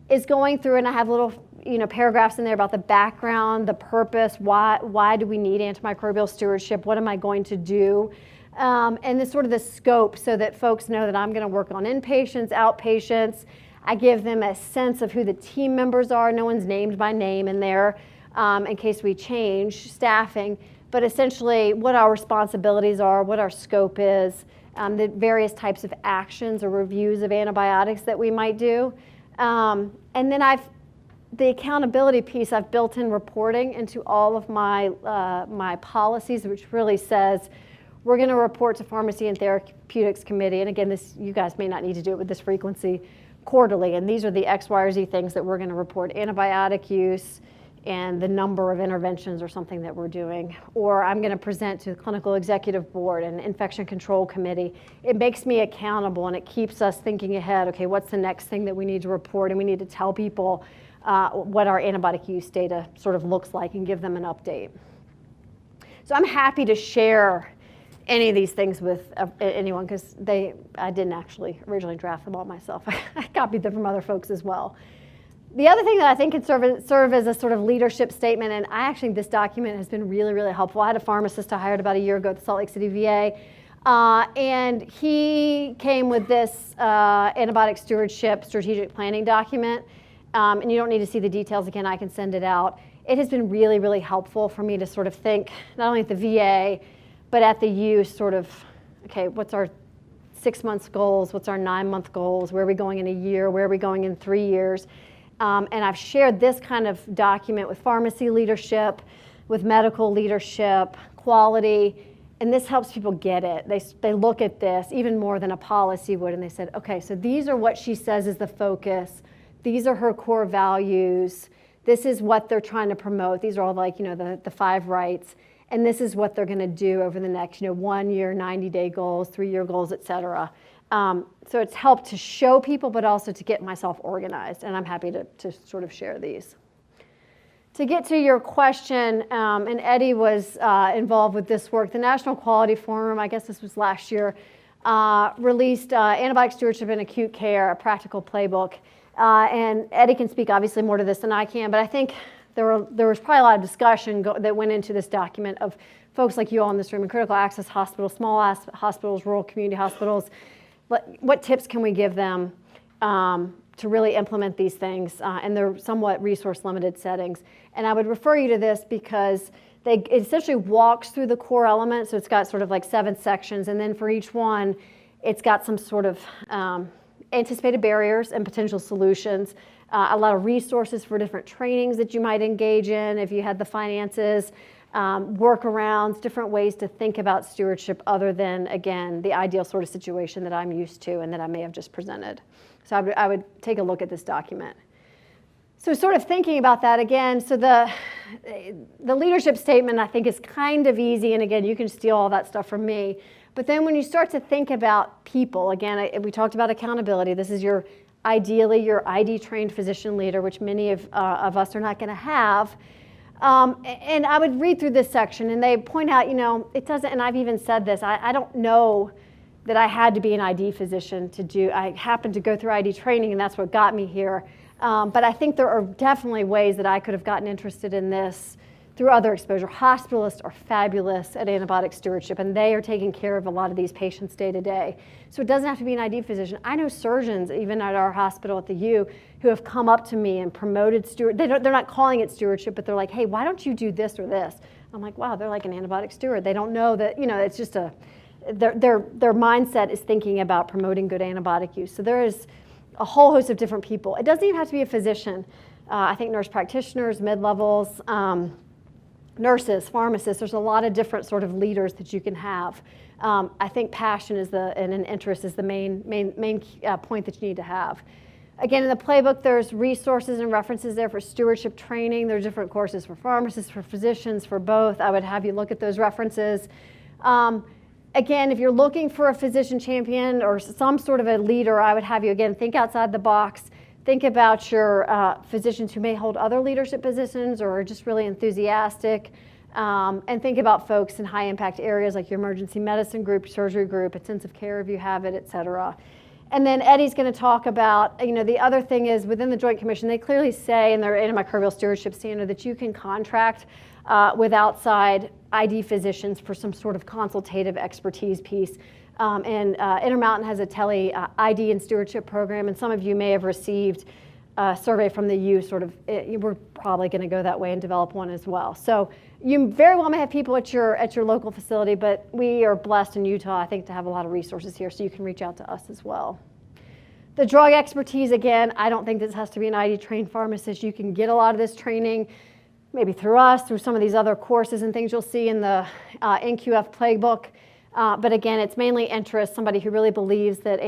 is going through, and I have little paragraphs in there about the background, the purpose, why do we need antimicrobial stewardship, what am I going to do, and this sort of the scope so that folks know that I'm going to work on inpatients, outpatients. I give them a sense of who the team members are. No one's named by name in there in case we change staffing, but essentially what our responsibilities are, what our scope is, the various types of actions or reviews of antibiotics that we might do. And then the accountability piece, I've built in reporting into all of my policies, which really says we're going to report to Pharmacy and Therapeutics Committee. And again, you guys may not need to do it with this frequency, quarterly. And these are the X, Y, or Z things that we're going to report: antibiotic use and the number of interventions or something that we're doing. Or I'm going to present to the Clinical Executive Board and Infection Control Committee. It makes me accountable and it keeps us thinking ahead. Okay, what's the next thing that we need to report? And we need to tell people what our antibiotic use data sort of looks like and give them an update. So I'm happy to share any of these things with anyone because I didn't actually originally draft them all myself. I copied them from other folks as well. The other thing that I think can serve as a sort of leadership statement, and this document has been really, really helpful. I had a pharmacist I hired about a year ago at the Salt Lake City VA, and he came with this antibiotic stewardship strategic planning document, and you don't need to see the details again, I can send it out. It has been really, really helpful for me to sort of think, not only at the VA, but at the U, sort of, okay, what's our 6 months goals? What's our 9-month goals? Where are we going in a year? Where are we going in 3 years? And I've shared this kind of document with pharmacy leadership, with medical leadership, quality, and this helps people get it. They look at this even more than a policy would, and they said, okay, so these are what she says is the focus. These are her core values. This is what they're trying to promote. These are all like, the 5 rights. And this is what they're going to do over the next, 1 year, 90-day goals, 3-year goals, et cetera. So it's helped to show people, but also to get myself organized. And I'm happy to sort of share these. To get to your question, and Eddie was involved with this work, the National Quality Forum, I guess this was last year, released Antibiotic Stewardship in Acute Care, a practical playbook. And Eddie can speak obviously more to this than I can, but I think there was probably a lot of discussion that went into this document of folks like you all in this room in critical access hospitals, small hospitals, rural community hospitals. What tips can we give them to really implement these things in their somewhat resource limited settings? And I would refer you to this because it essentially walks through the core elements. So it's got sort of like 7 sections, and then for each one, it's got some sort of anticipated barriers and potential solutions. A lot of resources for different trainings that you might engage in if you had the finances, workarounds, different ways to think about stewardship other than, again, the ideal sort of situation that I'm used to and that I may have just presented. So I would take a look at this document. So sort of thinking about that again, so the leadership statement I think is kind of easy, and again, you can steal all that stuff from me. But then when you start to think about people, again, we talked about accountability. This is ideally your ID-trained physician leader, which many of us are not going to have. And I would read through this section, and they point out, it doesn't, and I've even said this, I don't know that I had to be an ID physician to do, I happened to go through ID training, and that's what got me here. But I think there are definitely ways that I could have gotten interested in this through other exposure. Hospitalists are fabulous at antibiotic stewardship, and they are taking care of a lot of these patients day to day. So it doesn't have to be an ID physician. I know surgeons, even at our hospital at the U, who have come up to me and promoted they're not calling it stewardship, but they're like, hey, why don't you do this or this? I'm like, wow, they're like an antibiotic steward. They don't know that, it's just their mindset is thinking about promoting good antibiotic use. So there is a whole host of different people. It doesn't even have to be a physician. I think nurse practitioners, mid-levels, nurses, pharmacists, there's a lot of different sort of leaders that you can have. I think passion is and an interest is the main point that you need to have. Again, in the playbook, there's resources and references there for stewardship training. There's different courses for pharmacists, for physicians, for both. I would have you look at those references. Again, if you're looking for a physician champion or some sort of a leader, I would have you, again, think outside the box. Think about your physicians who may hold other leadership positions or are just really enthusiastic. And think about folks in high impact areas like your emergency medicine group, surgery group, intensive care if you have it, et cetera. And then Eddie's going to talk about, the other thing is within the Joint Commission, they clearly say in their Antimicrobial Stewardship standard that you can contract with outside ID physicians for some sort of consultative expertise piece. And Intermountain has a tele ID and stewardship program, and some of you may have received a survey from the U we're probably going to go that way and develop one as well. So you very well may have people at your local facility, but we are blessed in Utah, I think, to have a lot of resources here, so you can reach out to us as well. The drug expertise, again, I don't think this has to be an ID trained pharmacist. You can get a lot of this training maybe through us, through some of these other courses and things you'll see in the NQF playbook. But again, it's mainly interest, somebody who really believes that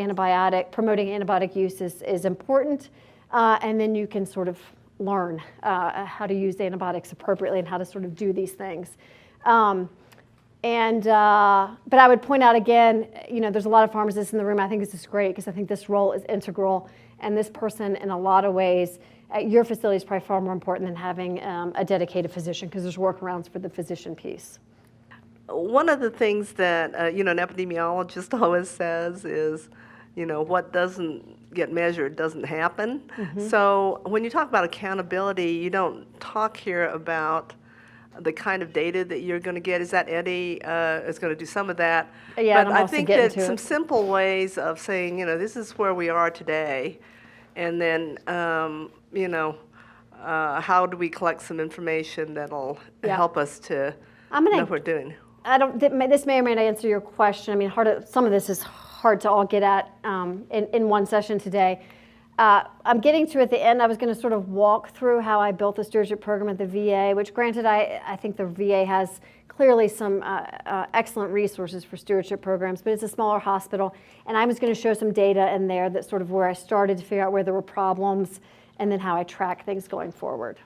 promoting antibiotic use is important, and then you can sort of learn how to use antibiotics appropriately and how to sort of do these things. But I would point out again, there's a lot of pharmacists in the room. I think this is great because I think this role is integral, and this person in a lot of ways at your facility is probably far more important than having a dedicated physician because there's workarounds for the physician piece. One of the things that an epidemiologist always says is, what doesn't get measured doesn't happen. Mm-hmm. So when you talk about accountability, you don't talk here about the kind of data that you're going to get. Is that Eddie is going to do some of that? Yeah, but I think that some simple ways of saying, this is where we are today, and then how do we collect some information that'll help us to know what we're doing. This may or may not answer your question. I mean, some of this is hard to all get at in one session today. I'm getting to at the end, I was going to sort of walk through how I built the stewardship program at the VA, which granted, I think the VA has clearly some excellent resources for stewardship programs, but it's a smaller hospital. And I was going to show some data in there that's sort of where I started to figure out where there were problems and then how I track things going forward.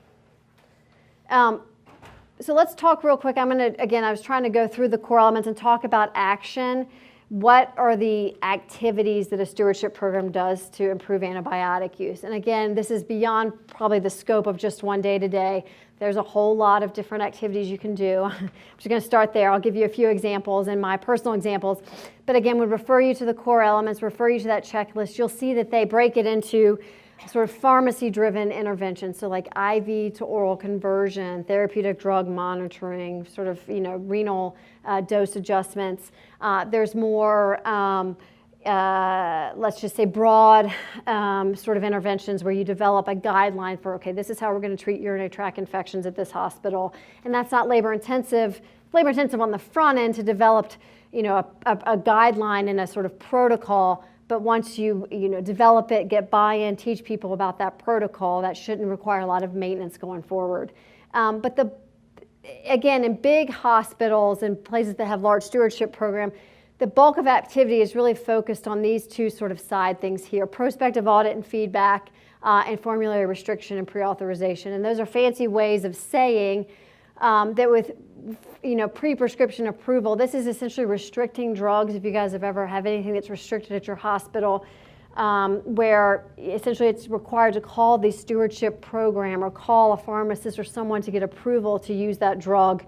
So let's talk real quick. I was trying to go through the core elements and talk about action. What are the activities that a stewardship program does to improve antibiotic use? And again, this is beyond probably the scope of just one day to day. There's a whole lot of different activities you can do. I'm just going to start there. I'll give you a few examples and my personal examples. But again, would refer you to the core elements, refer you to that checklist. You'll see that they break it into sort of pharmacy-driven interventions, so like IV to oral conversion, therapeutic drug monitoring, sort of renal dose adjustments. There's more, let's just say, broad sort of interventions where you develop a guideline for, okay, this is how we're going to treat urinary tract infections at this hospital, and that's not labor-intensive. Labor-intensive on the front end to develop, a guideline and a sort of protocol. But once you develop it, get buy-in, teach people about that protocol, that shouldn't require a lot of maintenance going forward. But again, in big hospitals and places that have large stewardship program, the bulk of activity is really focused on these two sort of side things here: prospective audit and feedback, and formulary restriction and pre-authorization. And those are fancy ways of saying that with pre-prescription approval, this is essentially restricting drugs. If you guys have ever had anything that's restricted at your hospital, where essentially it's required to call the stewardship program or call a pharmacist or someone to get approval to use that drug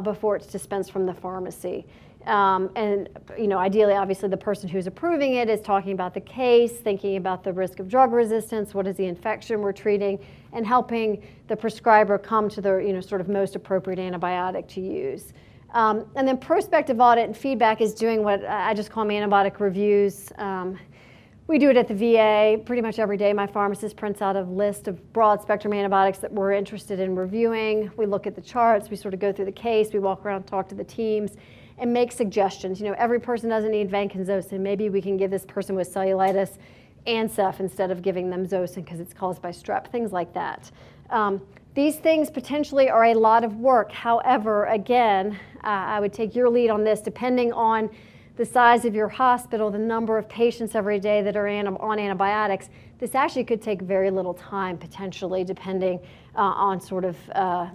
before it's dispensed from the pharmacy. And ideally, obviously, the person who's approving it is talking about the case, thinking about the risk of drug resistance, what is the infection we're treating, and helping the prescriber come to the sort of most appropriate antibiotic to use. And then prospective audit and feedback is doing what I just call antibiotic reviews. We do it at the VA pretty much every day. My pharmacist prints out a list of broad spectrum antibiotics that we're interested in reviewing. We look at the charts, we sort of go through the case, we walk around, talk to the teams, and make suggestions. Every person doesn't need vancomycin. Maybe we can give this person with cellulitis Ansef instead of giving them Zosyn because it's caused by strep, things like that. These things potentially are a lot of work. However, again, I would take your lead on this. Depending on the size of your hospital, the number of patients every day that are on antibiotics, this actually could take very little time potentially, depending on sort of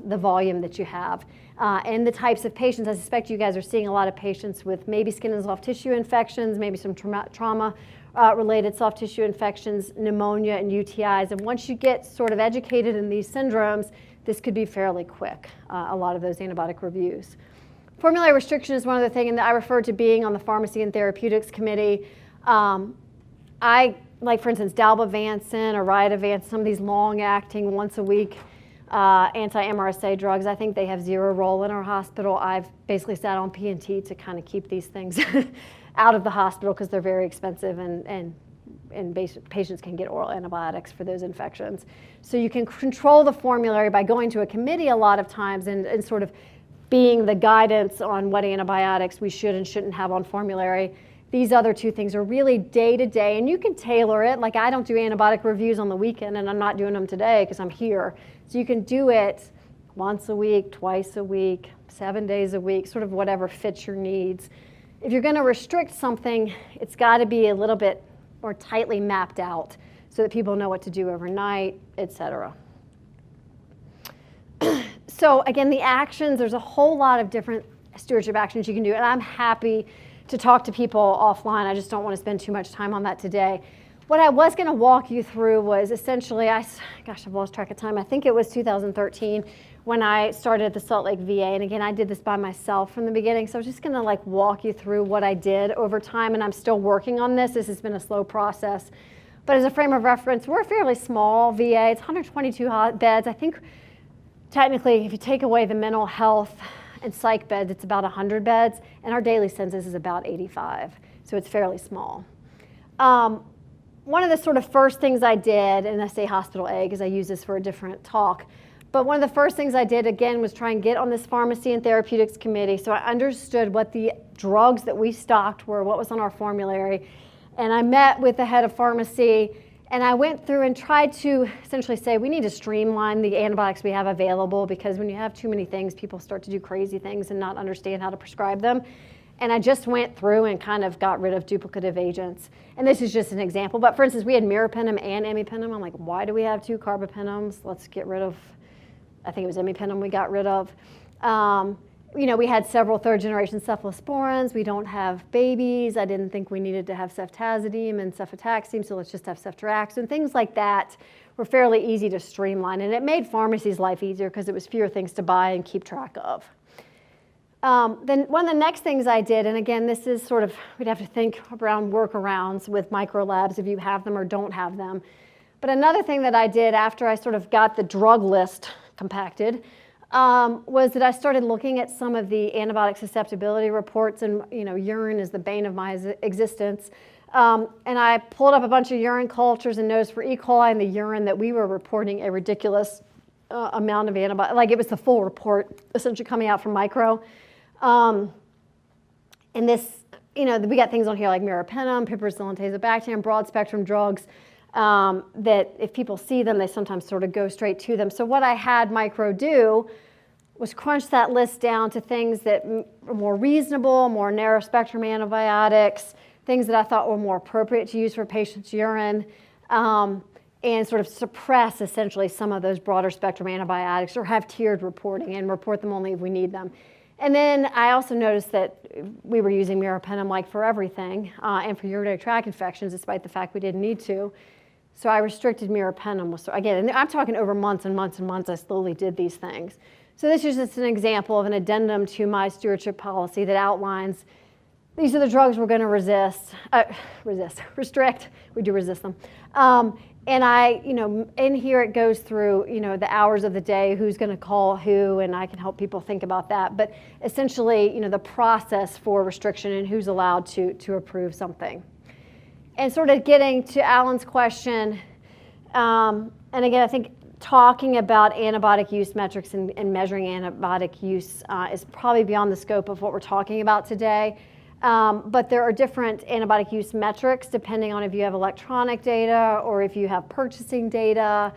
the volume that you have. And the types of patients, I suspect you guys are seeing a lot of patients with maybe skin and soft tissue infections, maybe some trauma-related soft tissue infections, pneumonia, and UTIs. And once you get sort of educated in these syndromes, this could be fairly quick, a lot of those antibiotic reviews. Formulary restriction is one other thing, and I referred to being on the Pharmacy and Therapeutics Committee. Like for instance, dalbavancin or riodavancin, some of these long-acting, once-a-week anti-MRSA drugs, I think they have zero role in our hospital. I've basically sat on P&T to kind of keep these things out of the hospital because they're very expensive and patients can get oral antibiotics for those infections. So you can control the formulary by going to a committee a lot of times and sort of being the guidance on what antibiotics we should and shouldn't have on formulary. These other two things are really day-to-day, and you can tailor it. Like I don't do antibiotic reviews on the weekend, and I'm not doing them today because I'm here. So you can do it once a week, twice a week, 7 days a week, sort of whatever fits your needs. If you're going to restrict something, it's got to be a little bit more tightly mapped out so that people know what to do overnight, et cetera. So again, the actions, there's a whole lot of different stewardship actions you can do, and I'm happy to talk to people offline. I just don't want to spend too much time on that today. What I was going to walk you through was essentially, I've lost track of time. I think it was 2013 when I started at the Salt Lake VA. And again, I did this by myself from the beginning. So I was just going to like walk you through what I did over time. And I'm still working on this. This has been a slow process. But as a frame of reference, we're a fairly small VA. It's 122 beds. I think technically, if you take away the mental health and psych beds, it's about 100 beds, and our daily census is about 85, so it's fairly small. One of the sort of first things I did, and I say hospital A because I use this for a different talk, but one of the first things I did, again, was try and get on this Pharmacy and Therapeutics Committee, so I understood what the drugs that we stocked were, what was on our formulary, and I met with the head of pharmacy, and I went through and tried to essentially say we need to streamline the antibiotics we have available because when you have too many things, people start to do crazy things and not understand how to prescribe them. And I just went through and kind of got rid of duplicative agents. And this is just an example. But for instance, we had meropenem and imipenem. I'm like, why do we have two carbapenems? Let's get rid of, I think it was imipenem we got rid of. We had several third-generation cephalosporins. We don't have babies. I didn't think we needed to have ceftazidime and cefotaxime, so let's just have ceftriaxone. Things like that were fairly easy to streamline, and it made pharmacy's life easier because it was fewer things to buy and keep track of. Then one of the next things I did, and again, this is sort of, we'd have to think around workarounds with microlabs if you have them or don't have them. But another thing that I did after I sort of got the drug list compacted was that I started looking at some of the antibiotic susceptibility reports, and urine is the bane of my existence. And I pulled up a bunch of urine cultures and noticed for E. coli in the urine that we were reporting a ridiculous amount of antibiotics. Like it was the full report essentially coming out from micro. And this, we got things on here like meropenem, piperacillin, tazobactam, broad spectrum drugs. That if people see them, they sometimes sort of go straight to them. So what I had micro do was crunch that list down to things that were more reasonable, more narrow spectrum antibiotics, things that I thought were more appropriate to use for patients' urine, and sort of suppress essentially some of those broader spectrum antibiotics or have tiered reporting and report them only if we need them. And then I also noticed that we were using meropenem like for everything and for urinary tract infections despite the fact we didn't need to. So I restricted meropenem. So again, and I'm talking over months and months and months, I slowly did these things. So this is just an example of an addendum to my stewardship policy that outlines these are the drugs we're going to restrict. We do resist them. And in here it goes through, the hours of the day, who's going to call who, and I can help people think about that. But essentially, the process for restriction and who's allowed to approve something. And sort of getting to Alan's question, and again, I think talking about antibiotic use metrics and measuring antibiotic use is probably beyond the scope of what we're talking about today. But there are different antibiotic use metrics depending on if you have electronic data or if you have purchasing data.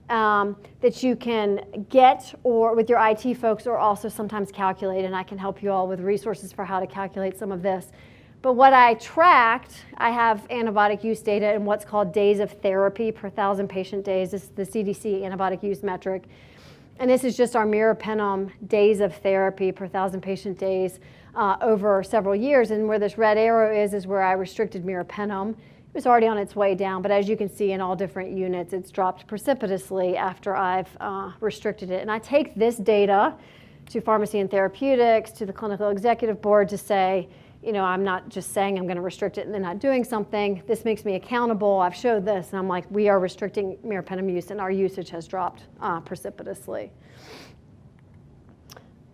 that you can get or with your IT folks or also sometimes calculate, and I can help you all with resources for how to calculate some of this. But what I tracked, I have antibiotic use data in what's called days of therapy per 1,000 patient days. This is the CDC antibiotic use metric. And this is just our meropenem days of therapy per 1,000 patient days over several years. And where this red arrow is where I restricted meropenem. It was already on its way down, but as you can see in all different units, it's dropped precipitously after I've restricted it. And I take this data to Pharmacy and Therapeutics, to the Clinical Executive Board to say, you know, I'm not just saying I'm going to restrict it and then not doing something. This makes me accountable. I've showed this, and I'm like, we are restricting meropenem use, and our usage has dropped precipitously.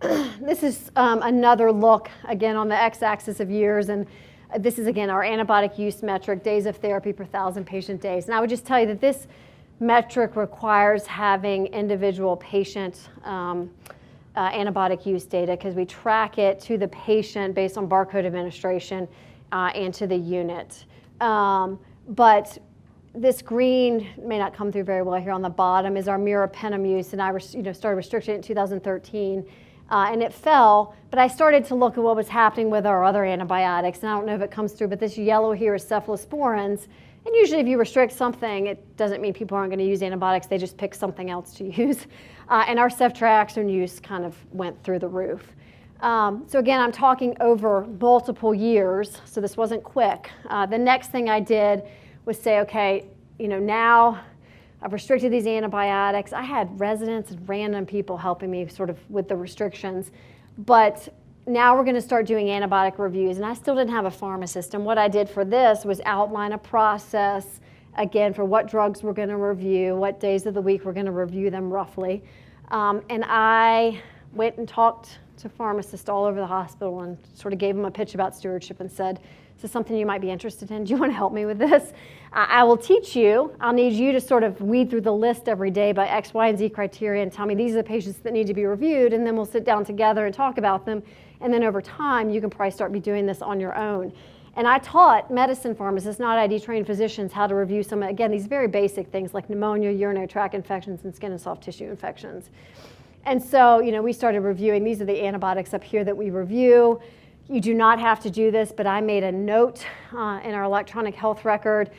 This is another look, again, on the x-axis of years, and this is, again, our antibiotic use metric, days of therapy per 1,000 patient days. And I would just tell you that this metric requires having individual patient antibiotic use data because we track it to the patient based on barcode administration and to the unit. But this green may not come through very well here on the bottom is our meropenem use, and I started restricting it in 2013. And it fell, but I started to look at what was happening with our other antibiotics, and I don't know if it comes through, but this yellow here is cephalosporins. And usually if you restrict something, it doesn't mean people aren't going to use antibiotics, they just pick something else to use. And our ceftriaxone use kind of went through the roof. So again, I'm talking over multiple years, so this wasn't quick. The next thing I did was say, okay, now I've restricted these antibiotics. I had residents and random people helping me sort of with the restrictions, but now we're going to start doing antibiotic reviews, and I still didn't have a pharmacist. And what I did for this was outline a process, again, for what drugs we're going to review, what days of the week we're going to review them roughly. And I went and talked to pharmacists all over the hospital and sort of gave them a pitch about stewardship and said, is this something you might be interested in? Do you want to help me with this? I will teach you. I'll need you to sort of weed through the list every day by X, Y, and Z criteria and tell me these are the patients that need to be reviewed, and then we'll sit down together and talk about them. And then over time, you can probably start doing this on your own. And I taught medicine pharmacists, not ID-trained physicians, how to review some, again, these very basic things like pneumonia, urinary tract infections, and skin and soft tissue infections. And so, we started reviewing. These are the antibiotics up here that we review. You do not have to do this, but I made a note in our electronic health record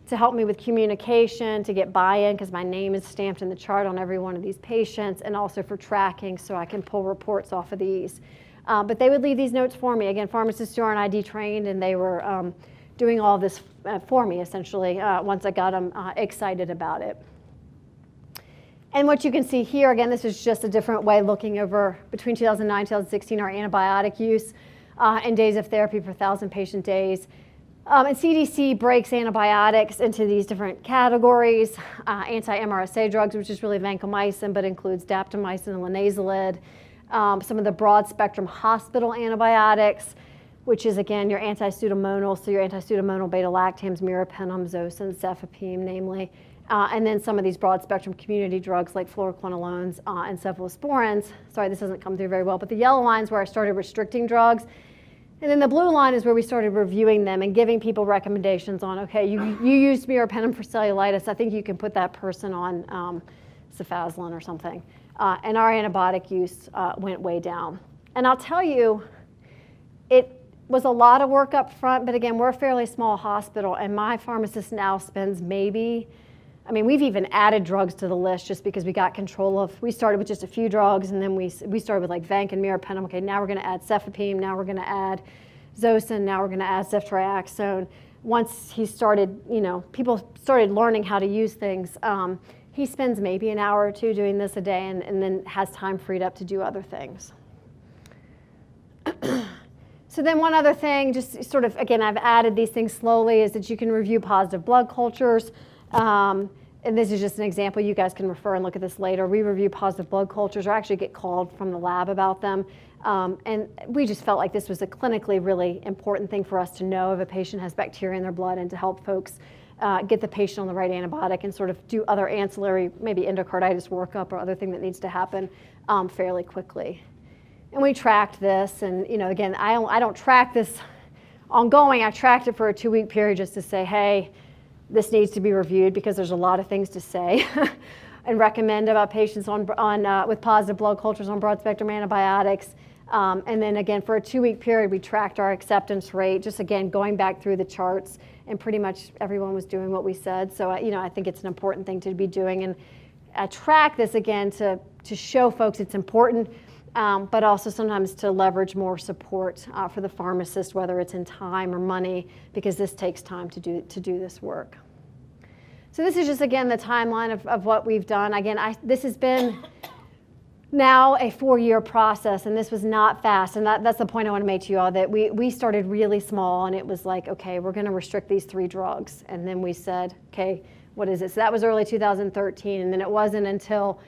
to help me with communication, to get buy-in, because my name is stamped in the chart on every one of these patients, and also for tracking so I can pull reports off of these. But they would leave these notes for me. Again, pharmacists who aren't ID trained, and they were doing all this for me, essentially, once I got them excited about it. And what you can see here, again, this is just a different way looking over between 2009 and 2016, our antibiotic use and days of therapy per 1,000 patient days. And CDC breaks antibiotics into these different categories. Anti-MRSA drugs, which is really vancomycin, but includes daptomycin and linezolid. Some of the broad-spectrum hospital antibiotics, which is, again, your anti-pseudomonal, so your anti-pseudomonal beta-lactams, meropenem, zosyn, cefepime, namely. And then some of these broad-spectrum community drugs like fluoroquinolones and cephalosporins. Sorry, this doesn't come through very well, but the yellow line is where I started restricting drugs. And then the blue line is where we started reviewing them and giving people recommendations on, okay, you used meropenem for cellulitis. I think you can put that person on cefazolin or something. And our antibiotic use went way down. And I'll tell you, it was a lot of work up front, but again, we're a fairly small hospital, and my pharmacist now spends we've even added drugs to the list just because we got control of, we started with just a few drugs, and then we started with like vanc and meropenem. Okay, now we're going to add cefepime, now we're going to add zosyn, now we're going to add ceftriaxone. Once he started, people started learning how to use things, he spends maybe an hour or two doing this a day and then has time freed up to do other things. So then one other thing, just sort of, again, I've added these things slowly, is that you can review positive blood cultures. And this is just an example. You guys can refer and look at this later. We review positive blood cultures or actually get called from the lab about them. And we just felt like this was a clinically really important thing for us to know if a patient has bacteria in their blood, and to help folks get the patient on the right antibiotic and sort of do other ancillary, maybe endocarditis workup or other thing that needs to happen fairly quickly. And we tracked this, and again, I don't track this ongoing. I tracked it for a 2-week period just to say, hey, this needs to be reviewed, because there's a lot of things to say. and recommend about patients with positive blood cultures on broad spectrum antibiotics. And then again, for a 2-week period, we tracked our acceptance rate, just again, going back through the charts, and pretty much everyone was doing what we said. So, I think it's an important thing to be doing. And I track this again to show folks it's important, but also sometimes to leverage more support for the pharmacist, whether it's in time or money, because this takes time to do this work. So this is just, again, the timeline of what we've done. Again, this has been now a 4-year process, and this was not fast. And that's the point I want to make to you all, that we started really small, and it was like, okay, we're going to restrict these 3 drugs. And then we said, okay, what is it? So that was early 2013, and then it wasn't until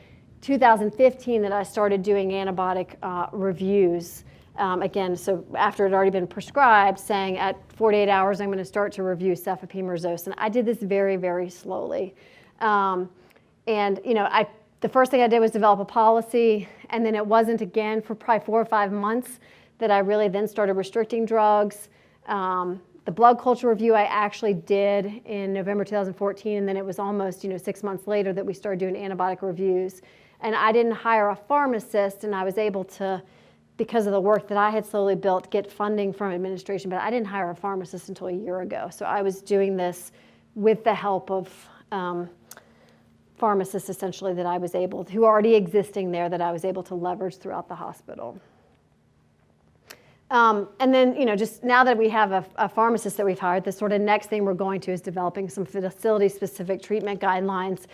2015 that I started doing antibiotic reviews. Again, so after it had already been prescribed, saying at 48 hours I'm going to start to review cefepime-rosocin. I did this very, very slowly. The first thing I did was develop a policy, and then it wasn't again for probably 4 or 5 months that I really then started restricting drugs. The blood culture review I actually did in November 2014, and then it was almost 6 months later that we started doing antibiotic reviews. And I didn't hire a pharmacist, and I was able to, because of the work that I had slowly built, get funding from administration, but I didn't hire a pharmacist until a year ago. So I was doing this with the help of pharmacists, essentially, that I was able, who are already existing there, that I was able to leverage throughout the hospital. And then, just now that we have a pharmacist that we've hired, the sort of next thing we're going to is developing some facility-specific treatment guidelines.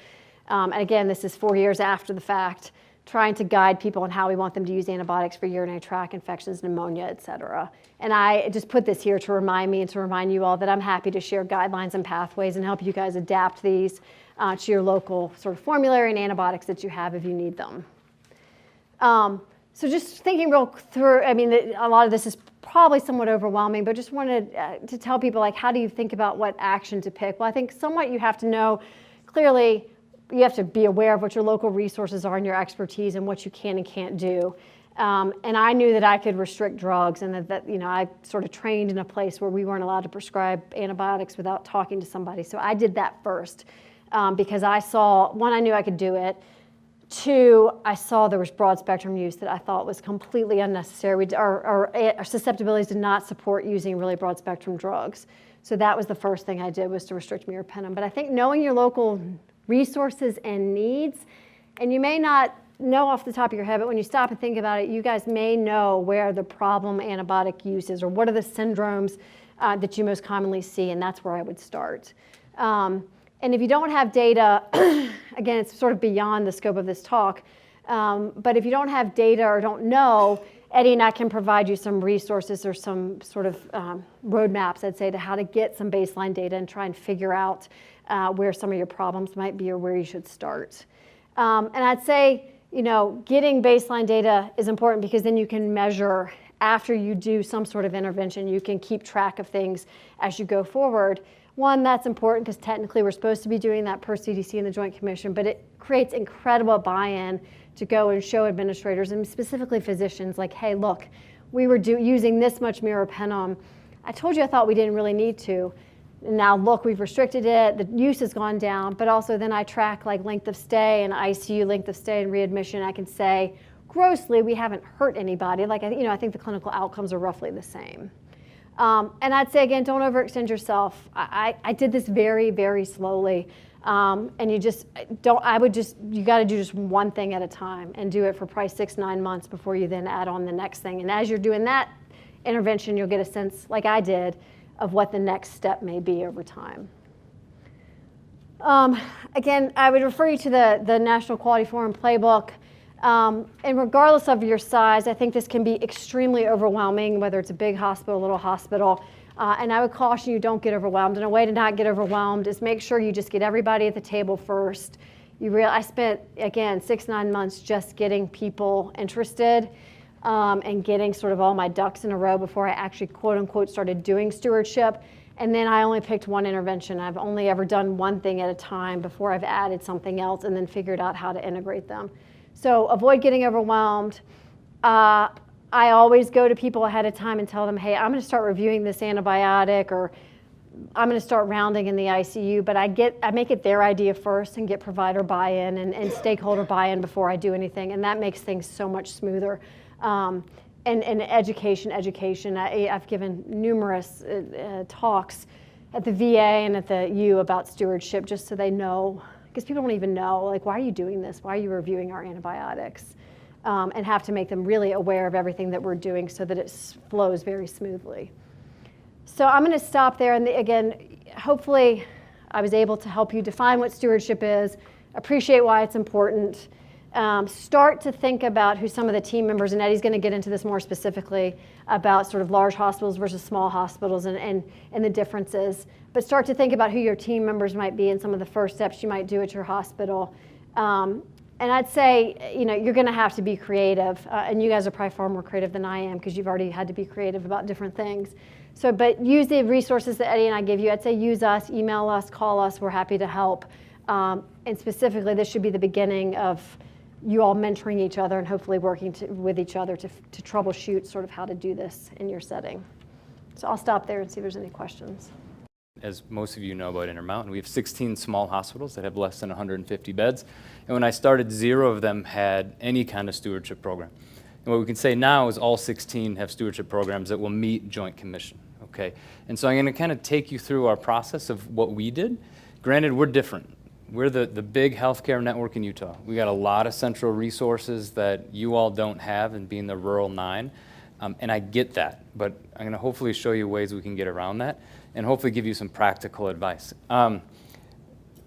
And again, this is 4 years after the fact, trying to guide people on how we want them to use antibiotics for urinary tract infections, pneumonia, et cetera. And I just put this here to remind me and to remind you all that I'm happy to share guidelines and pathways and help you guys adapt these to your local sort of formulary and antibiotics that you have if you need them. So just thinking real through, a lot of this is probably somewhat overwhelming, but just wanted to tell people, like, how do you think about what action to pick? Well, I think somewhat you have to know, clearly, you have to be aware of what your local resources are and your expertise and what you can and can't do. And I knew that I could restrict drugs, and that I sort of trained in a place where we weren't allowed to prescribe antibiotics without talking to somebody. So I did that first because I saw, one, I knew I could do it. 2, I saw there was broad spectrum use that I thought was completely unnecessary. Our susceptibilities did not support using really broad spectrum drugs. So that was the first thing I did, was to restrict meropenem. But I think knowing your local resources and needs, and you may not know off the top of your head, but when you stop and think about it, you guys may know where the problem antibiotic use is, or what are the syndromes that you most commonly see, and that's where I would start. And if you don't have data, again, it's sort of beyond the scope of this talk, but if you don't have data or don't know, Eddie and I can provide you some resources or some sort of roadmaps, I'd say, to how to get some baseline data and try and figure out where some of your problems might be or where you should start. And I'd say, getting baseline data is important because then you can measure after you do some sort of intervention. You can keep track of things as you go forward. One, that's important because technically we're supposed to be doing that per CDC and the Joint Commission, but it creates incredible buy-in to go and show administrators and specifically physicians, like, hey, look, we were using this much meropenem. I told you I thought we didn't really need to. Now look, we've restricted it, the use has gone down, but also then I track like length of stay and ICU length of stay and readmission. I can say, grossly, we haven't hurt anybody. Like, I think the clinical outcomes are roughly the same. And I'd say, again, don't overextend yourself. I did this very, very slowly. And you got to do just one thing at a time and do it for probably 6-9 months before you then add on the next thing. And as you're doing that intervention, you'll get a sense, like I did, of what the next step may be over time. Again, I would refer you to the National Quality Forum playbook. And regardless of your size, I think this can be extremely overwhelming, whether it's a big hospital, a little hospital. And I would caution you, don't get overwhelmed. And a way to not get overwhelmed is make sure you just get everybody at the table first. I spent, again, 6-9 months just getting people interested and getting sort of all my ducks in a row before I actually, quote unquote, started doing stewardship. And then I only picked one intervention. I've only ever done one thing at a time before I've added something else and then figured out how to integrate them. So avoid getting overwhelmed. I always go to people ahead of time and tell them, hey, I'm going to start reviewing this antibiotic, or I'm going to start rounding in the ICU, but I make it their idea first and get provider buy-in and stakeholder buy-in before I do anything, and that makes things so much smoother. And education. I've given numerous talks at the VA and at the U about stewardship, just so they know, because people don't even know, like, why are you doing this? Why are you reviewing our antibiotics? And have to make them really aware of everything that we're doing so that it flows very smoothly. So I'm going to stop there, and again, hopefully I was able to help you define what stewardship is, appreciate why it's important, start to think about who some of the team members, and Eddie's going to get into this more specifically about sort of large hospitals versus small hospitals and the differences, but start to think about who your team members might be and some of the first steps you might do at your hospital. And I'd say, you're going to have to be creative, and you guys are probably far more creative than I am because you've already had to be creative about different things. So, but use the resources that Eddie and I give you. I'd say use us, email us, call us. We're happy to help. And specifically, this should be the beginning of you all mentoring each other and hopefully working with each other to troubleshoot sort of how to do this in your setting. So I'll stop there and see if there's any questions. As most of you know about Intermountain, we have 16 small hospitals that have less than 150 beds. And when I started, 0 of them had any kind of stewardship program. And what we can say now is all 16 have stewardship programs that will meet Joint Commission. Okay? And so I'm going to kind of take you through our process of what we did. Granted, we're different. We're the big healthcare network in Utah. We got a lot of central resources that you all don't have, and being the rural 9. And I get that, but I'm going to hopefully show you ways we can get around that and hopefully give you some practical advice.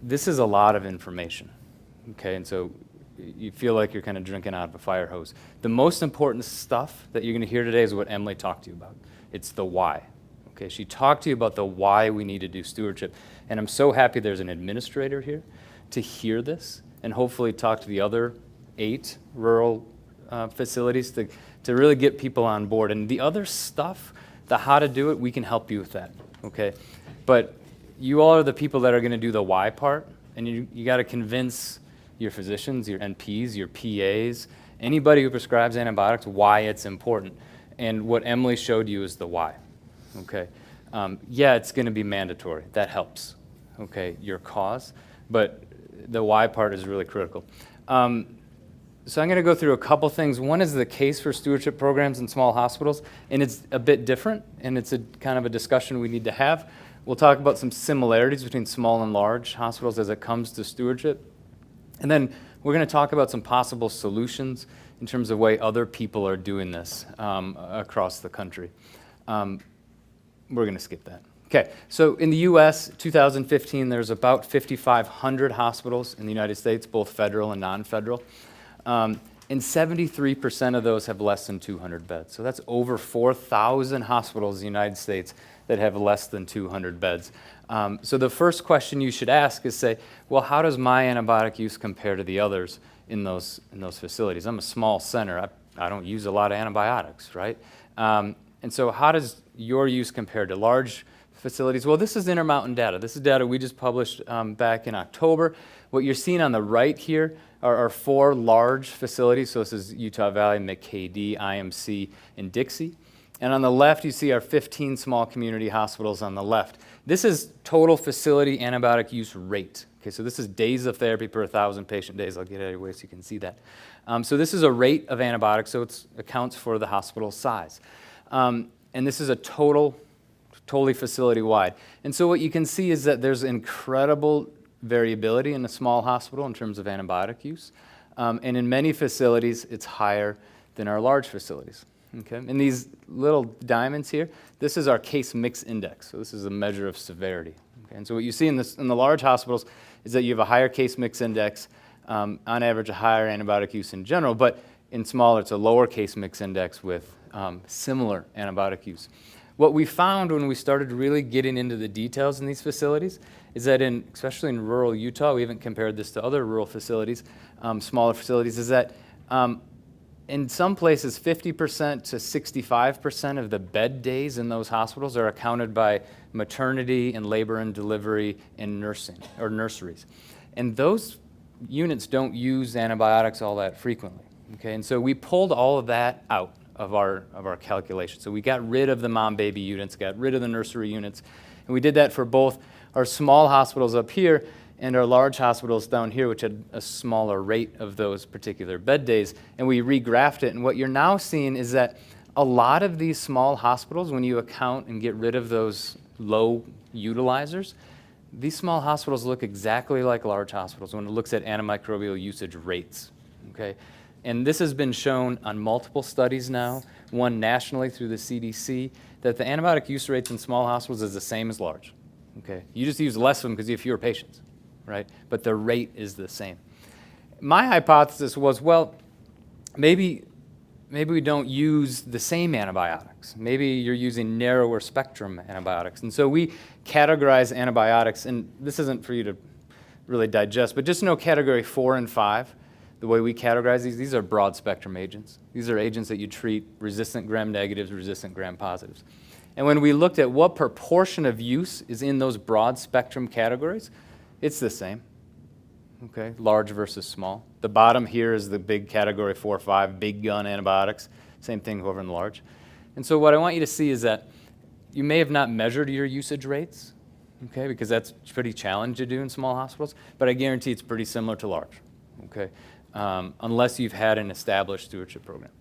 This is a lot of information, okay? And so you feel like you're kind of drinking out of a fire hose. The most important stuff that you're going to hear today is what Emily talked to you about. It's the why. Okay, she talked to you about the why we need to do stewardship, and I'm so happy there's an administrator here to hear this and hopefully talk to the other 8 rural facilities to really get people on board. And the other stuff, the how to do it, we can help you with that, okay? But you all are the people that are going to do the why part, and you got to convince your physicians, your NPs, your PAs, anybody who prescribes antibiotics why it's important. And what Emily showed you is the why. Okay, yeah, it's going to be mandatory. That helps, okay, your cause, but the why part is really critical. So I'm going to go through a couple things. One is the case for stewardship programs in small hospitals, and it's a bit different, and it's a kind of a discussion we need to have. We'll talk about some similarities between small and large hospitals as it comes to stewardship. And then we're going to talk about some possible solutions in terms of the way other people are doing this across the country. We're going to skip that. Okay, so in the U.S., 2015, there's about 5,500 hospitals in the United States, both federal and non-federal. And 73% of those have less than 200 beds. So that's over 4,000 hospitals in the United States that have less than 200 beds. So the first question you should ask is say, well, how does my antibiotic use compare to the others in those facilities? I'm a small center. I don't use a lot of antibiotics, right? And so how does your use compare to large facilities? Well, this is Intermountain data. This is data we just published back in October. What you're seeing on the right here are 4 large facilities. So this is Utah Valley, McKay-Dee, IMC, and Dixie. And on the left, you see our 15 small community hospitals on the left. This is total facility antibiotic use rate. Okay, so this is days of therapy per 1,000 patient days. I'll get it away so you can see that. So this is a rate of antibiotics, so it accounts for the hospital size. And this is a totally facility-wide. And so what you can see is that there's incredible variability in a small hospital in terms of antibiotic use. And in many facilities, it's higher than our large facilities. Okay? And these little diamonds here, this is our case mix index. So this is a measure of severity. Okay? And so what you see in the large hospitals is that you have a higher case mix index, on average a higher antibiotic use in general, but in smaller it's a lower case mix index with similar antibiotic use. What we found when we started really getting into the details in these facilities is that especially in rural Utah, we haven't compared this to other rural facilities, smaller facilities, is that in some places 50% to 65% of the bed days in those hospitals are accounted by maternity and labor and delivery and nursing or nurseries. And those units don't use antibiotics all that frequently. Okay, and so we pulled all of that out of our calculation. So we got rid of the mom-baby units, got rid of the nursery units, and we did that for both our small hospitals up here and our large hospitals down here, which had a smaller rate of those particular bed days, and we regraphed it. And what you're now seeing is that a lot of these small hospitals, when you account and get rid of those low utilizers, these small hospitals look exactly like large hospitals when it looks at antimicrobial usage rates, okay? And this has been shown on multiple studies now, one nationally through the CDC, that the antibiotic use rates in small hospitals is the same as large, okay? You just use less of them because you have fewer patients, right? But the rate is the same. My hypothesis was, well, maybe we don't use the same antibiotics. Maybe you're using narrower spectrum antibiotics. And so we categorize antibiotics, and this isn't for you to really digest, but just know category 4 and 5, the way we categorize these are broad spectrum agents. These are agents that you treat resistant gram-negatives, resistant gram-positives. And when we looked at what proportion of use is in those broad spectrum categories, it's the same. Okay, large versus small. The bottom here is the big category 4, 5, big gun antibiotics. Same thing over in the large. And so what I want you to see is that you may have not measured your usage rates, okay, because that's pretty challenging to do in small hospitals, but I guarantee it's pretty similar to large, okay, unless you've had an established stewardship program.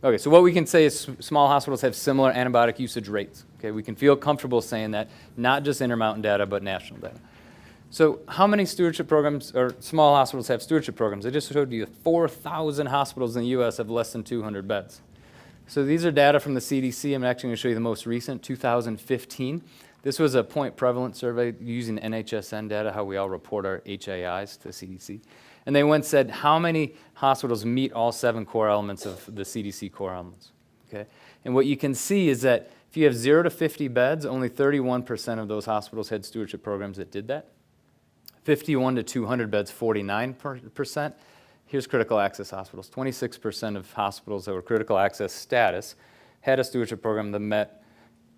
Okay, so what we can say is small hospitals have similar antibiotic usage rates. Okay, we can feel comfortable saying that, not just Intermountain data, but national data. So how many stewardship programs or small hospitals have stewardship programs? I just showed you 4,000 hospitals in the U.S. have less than 200 beds. So these are data from the CDC. I'm actually going to show you the most recent, 2015. This was a point prevalence survey using NHSN data, how we all report our HAIs to CDC. And they went and said, how many hospitals meet all 7 core elements of the CDC core elements? Okay? And what you can see is that if you have 0 to 50 beds, only 31% of those hospitals had stewardship programs that did that. 51 to 200 beds, 49%. Here's critical access hospitals. 26% of hospitals that were critical access status had a stewardship program that met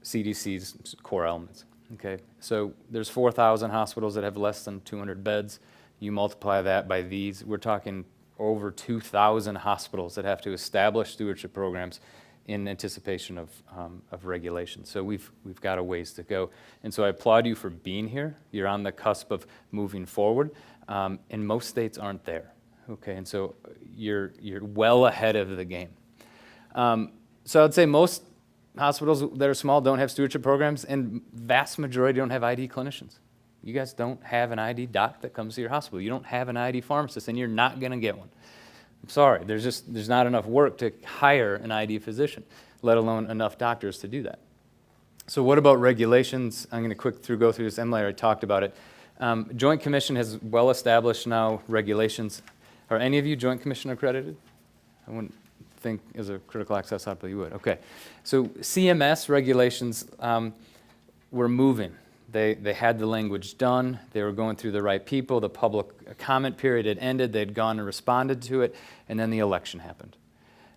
CDC's core elements. Okay, so there's 4,000 hospitals that have less than 200 beds. You multiply that by these, we're talking over 2,000 hospitals that have to establish stewardship programs in anticipation of regulation. So we've got a ways to go. And so I applaud you for being here. You're on the cusp of moving forward, and most states aren't there. Okay, and so you're well ahead of the game. So I'd say most hospitals that are small don't have stewardship programs, and vast majority don't have ID clinicians. You guys don't have an ID doc that comes to your hospital. You don't have an ID pharmacist, and you're not going to get one. I'm sorry, there's not enough work to hire an ID physician, let alone enough doctors to do that. So what about regulations? I'm going to go through this. Emily already talked about it. Joint Commission has well-established now regulations. Are any of you Joint Commission accredited? I wouldn't think as a critical access hospital you would. Okay. So CMS regulations were moving. They had the language done. They were going through the right people. The public comment period had ended. They'd gone and responded to it, and then the election happened.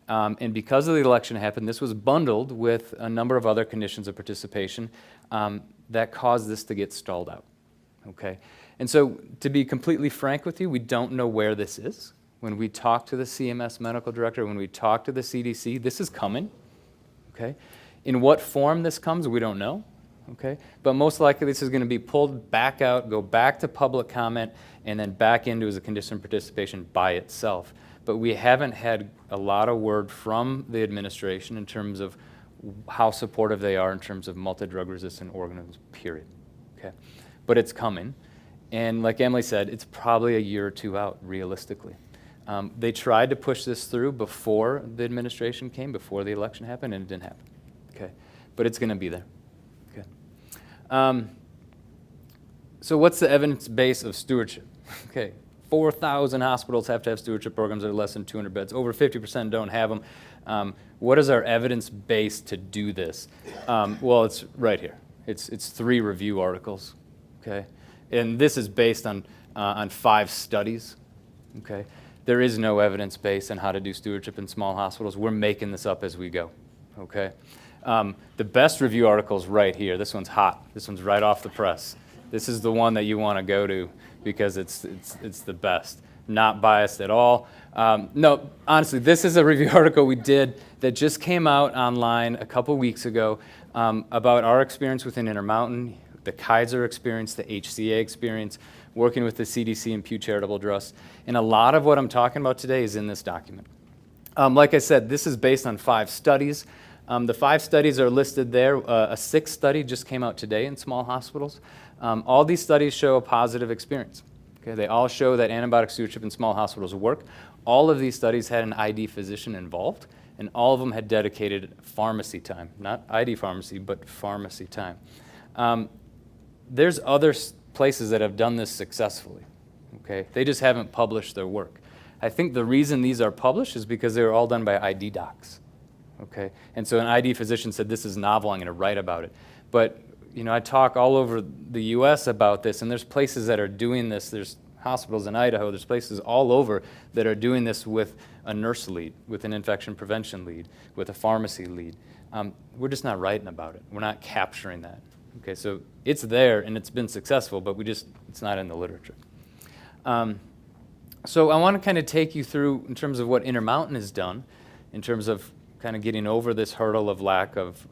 And because of the election happened, this was bundled with a number of other conditions of participation that caused this to get stalled out. Okay? And so, to be completely frank with you, we don't know where this is. When we talk to the CMS medical director, when we talk to the CDC, this is coming. Okay? In what form this comes, we don't know. Okay? But most likely this is going to be pulled back out, go back to public comment, and then back into as a condition of participation by itself. But we haven't had a lot of word from the administration in terms of how supportive they are in terms of multi-drug resistant organisms, period. Okay? But it's coming. And like Emily said, it's probably a year or two out, realistically. They tried to push this through before the administration came, before the election happened, and it didn't happen. Okay? But it's going to be there. So what's the evidence base of stewardship? Okay, 4,000 hospitals have to have stewardship programs that are less than 200 beds. Over 50% don't have them. What is our evidence base to do this? Well, it's right here. It's 3 review articles, okay? And this is based on 5 studies, okay? There is no evidence base on how to do stewardship in small hospitals. We're making this up as we go, okay? The best review article is right here. This one's hot. This one's right off the press. This is the one that you want to go to because it's the best. not biased at all. No, honestly, this is a review article we did that just came out online a couple weeks ago about our experience within Intermountain, the Kaiser experience, the HCA experience, working with the CDC and Pew Charitable Trust. And a lot of what I'm talking about today is in this document. Like I said, this is based on 5 studies. The 5 studies are listed there. A 6th study just came out today in small hospitals. All these studies show a positive experience. Okay, they all show that antibiotic stewardship in small hospitals work. All of these studies had an ID physician involved, and all of them had dedicated pharmacy time. Not ID pharmacy, but pharmacy time. There's other places that have done this successfully. Okay, they just haven't published their work. I think the reason these are published is because they were all done by ID docs. Okay, and so an ID physician said, this is novel, I'm going to write about it. But you know, I talk all over the U.S. about this, and there's places that are doing this. There's hospitals in Idaho, there's places all over that are doing this with a nurse lead, with an infection prevention lead, with a pharmacy lead. We're just not writing about it. We're not capturing that. Okay, so it's there and it's been successful, but it's not in the literature. So I want to kind of take you through in terms of what Intermountain has done, in terms of kind of getting over this hurdle of lack of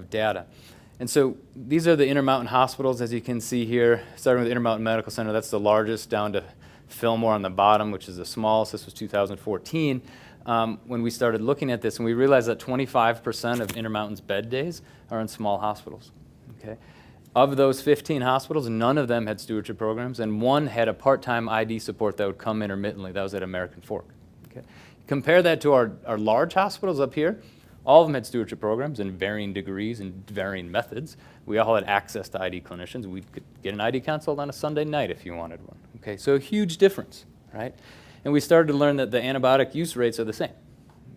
data. And so these are the Intermountain hospitals, as you can see here, starting with Intermountain Medical Center. That's the largest, down to Fillmore on the bottom, which is the smallest. This was 2014 when we started looking at this, and we realized that 25% of Intermountain's bed days are in small hospitals. Okay? Of those 15 hospitals, none of them had stewardship programs, and one had a part-time ID support that would come intermittently. That was at American Fork. Okay? Compare that to our large hospitals up here. All of them had stewardship programs in varying degrees and varying methods. We all had access to ID clinicians. We could get an ID consult on a Sunday night if you wanted one. Okay, so a huge difference, right? And we started to learn that the antibiotic use rates are the same.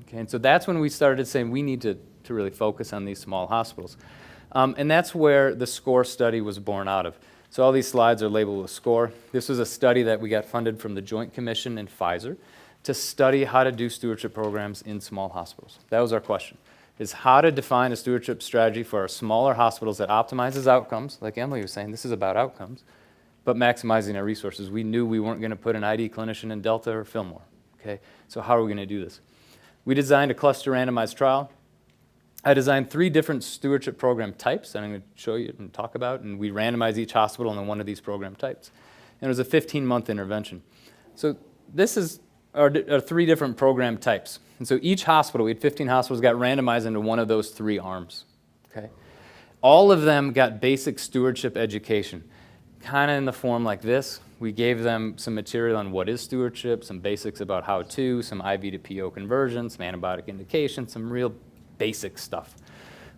Okay, and so that's when we started saying we need to really focus on these small hospitals. And that's where the SCORE study was born out of. So all these slides are labeled with SCORE. This was a study that we got funded from the Joint Commission and Pfizer to study how to do stewardship programs in small hospitals. That was our question, is how to define a stewardship strategy for our smaller hospitals that optimizes outcomes. Like Emily was saying, this is about outcomes, but maximizing our resources. We knew we weren't going to put an ID clinician in Delta or Fillmore. Okay, so how are we going to do this? We designed a cluster randomized trial. I designed 3 different stewardship program types that I'm going to show you and talk about, and we randomized each hospital into one of these program types. And it was a 15-month intervention. So this is our 3 different program types. And so each hospital, we had 15 hospitals, got randomized into one of those 3 arms. Okay? All of them got basic stewardship education, kind of in the form like this. We gave them some material on what is stewardship, some basics about how to, some IV to PO conversion, some antibiotic indication, some real basic stuff.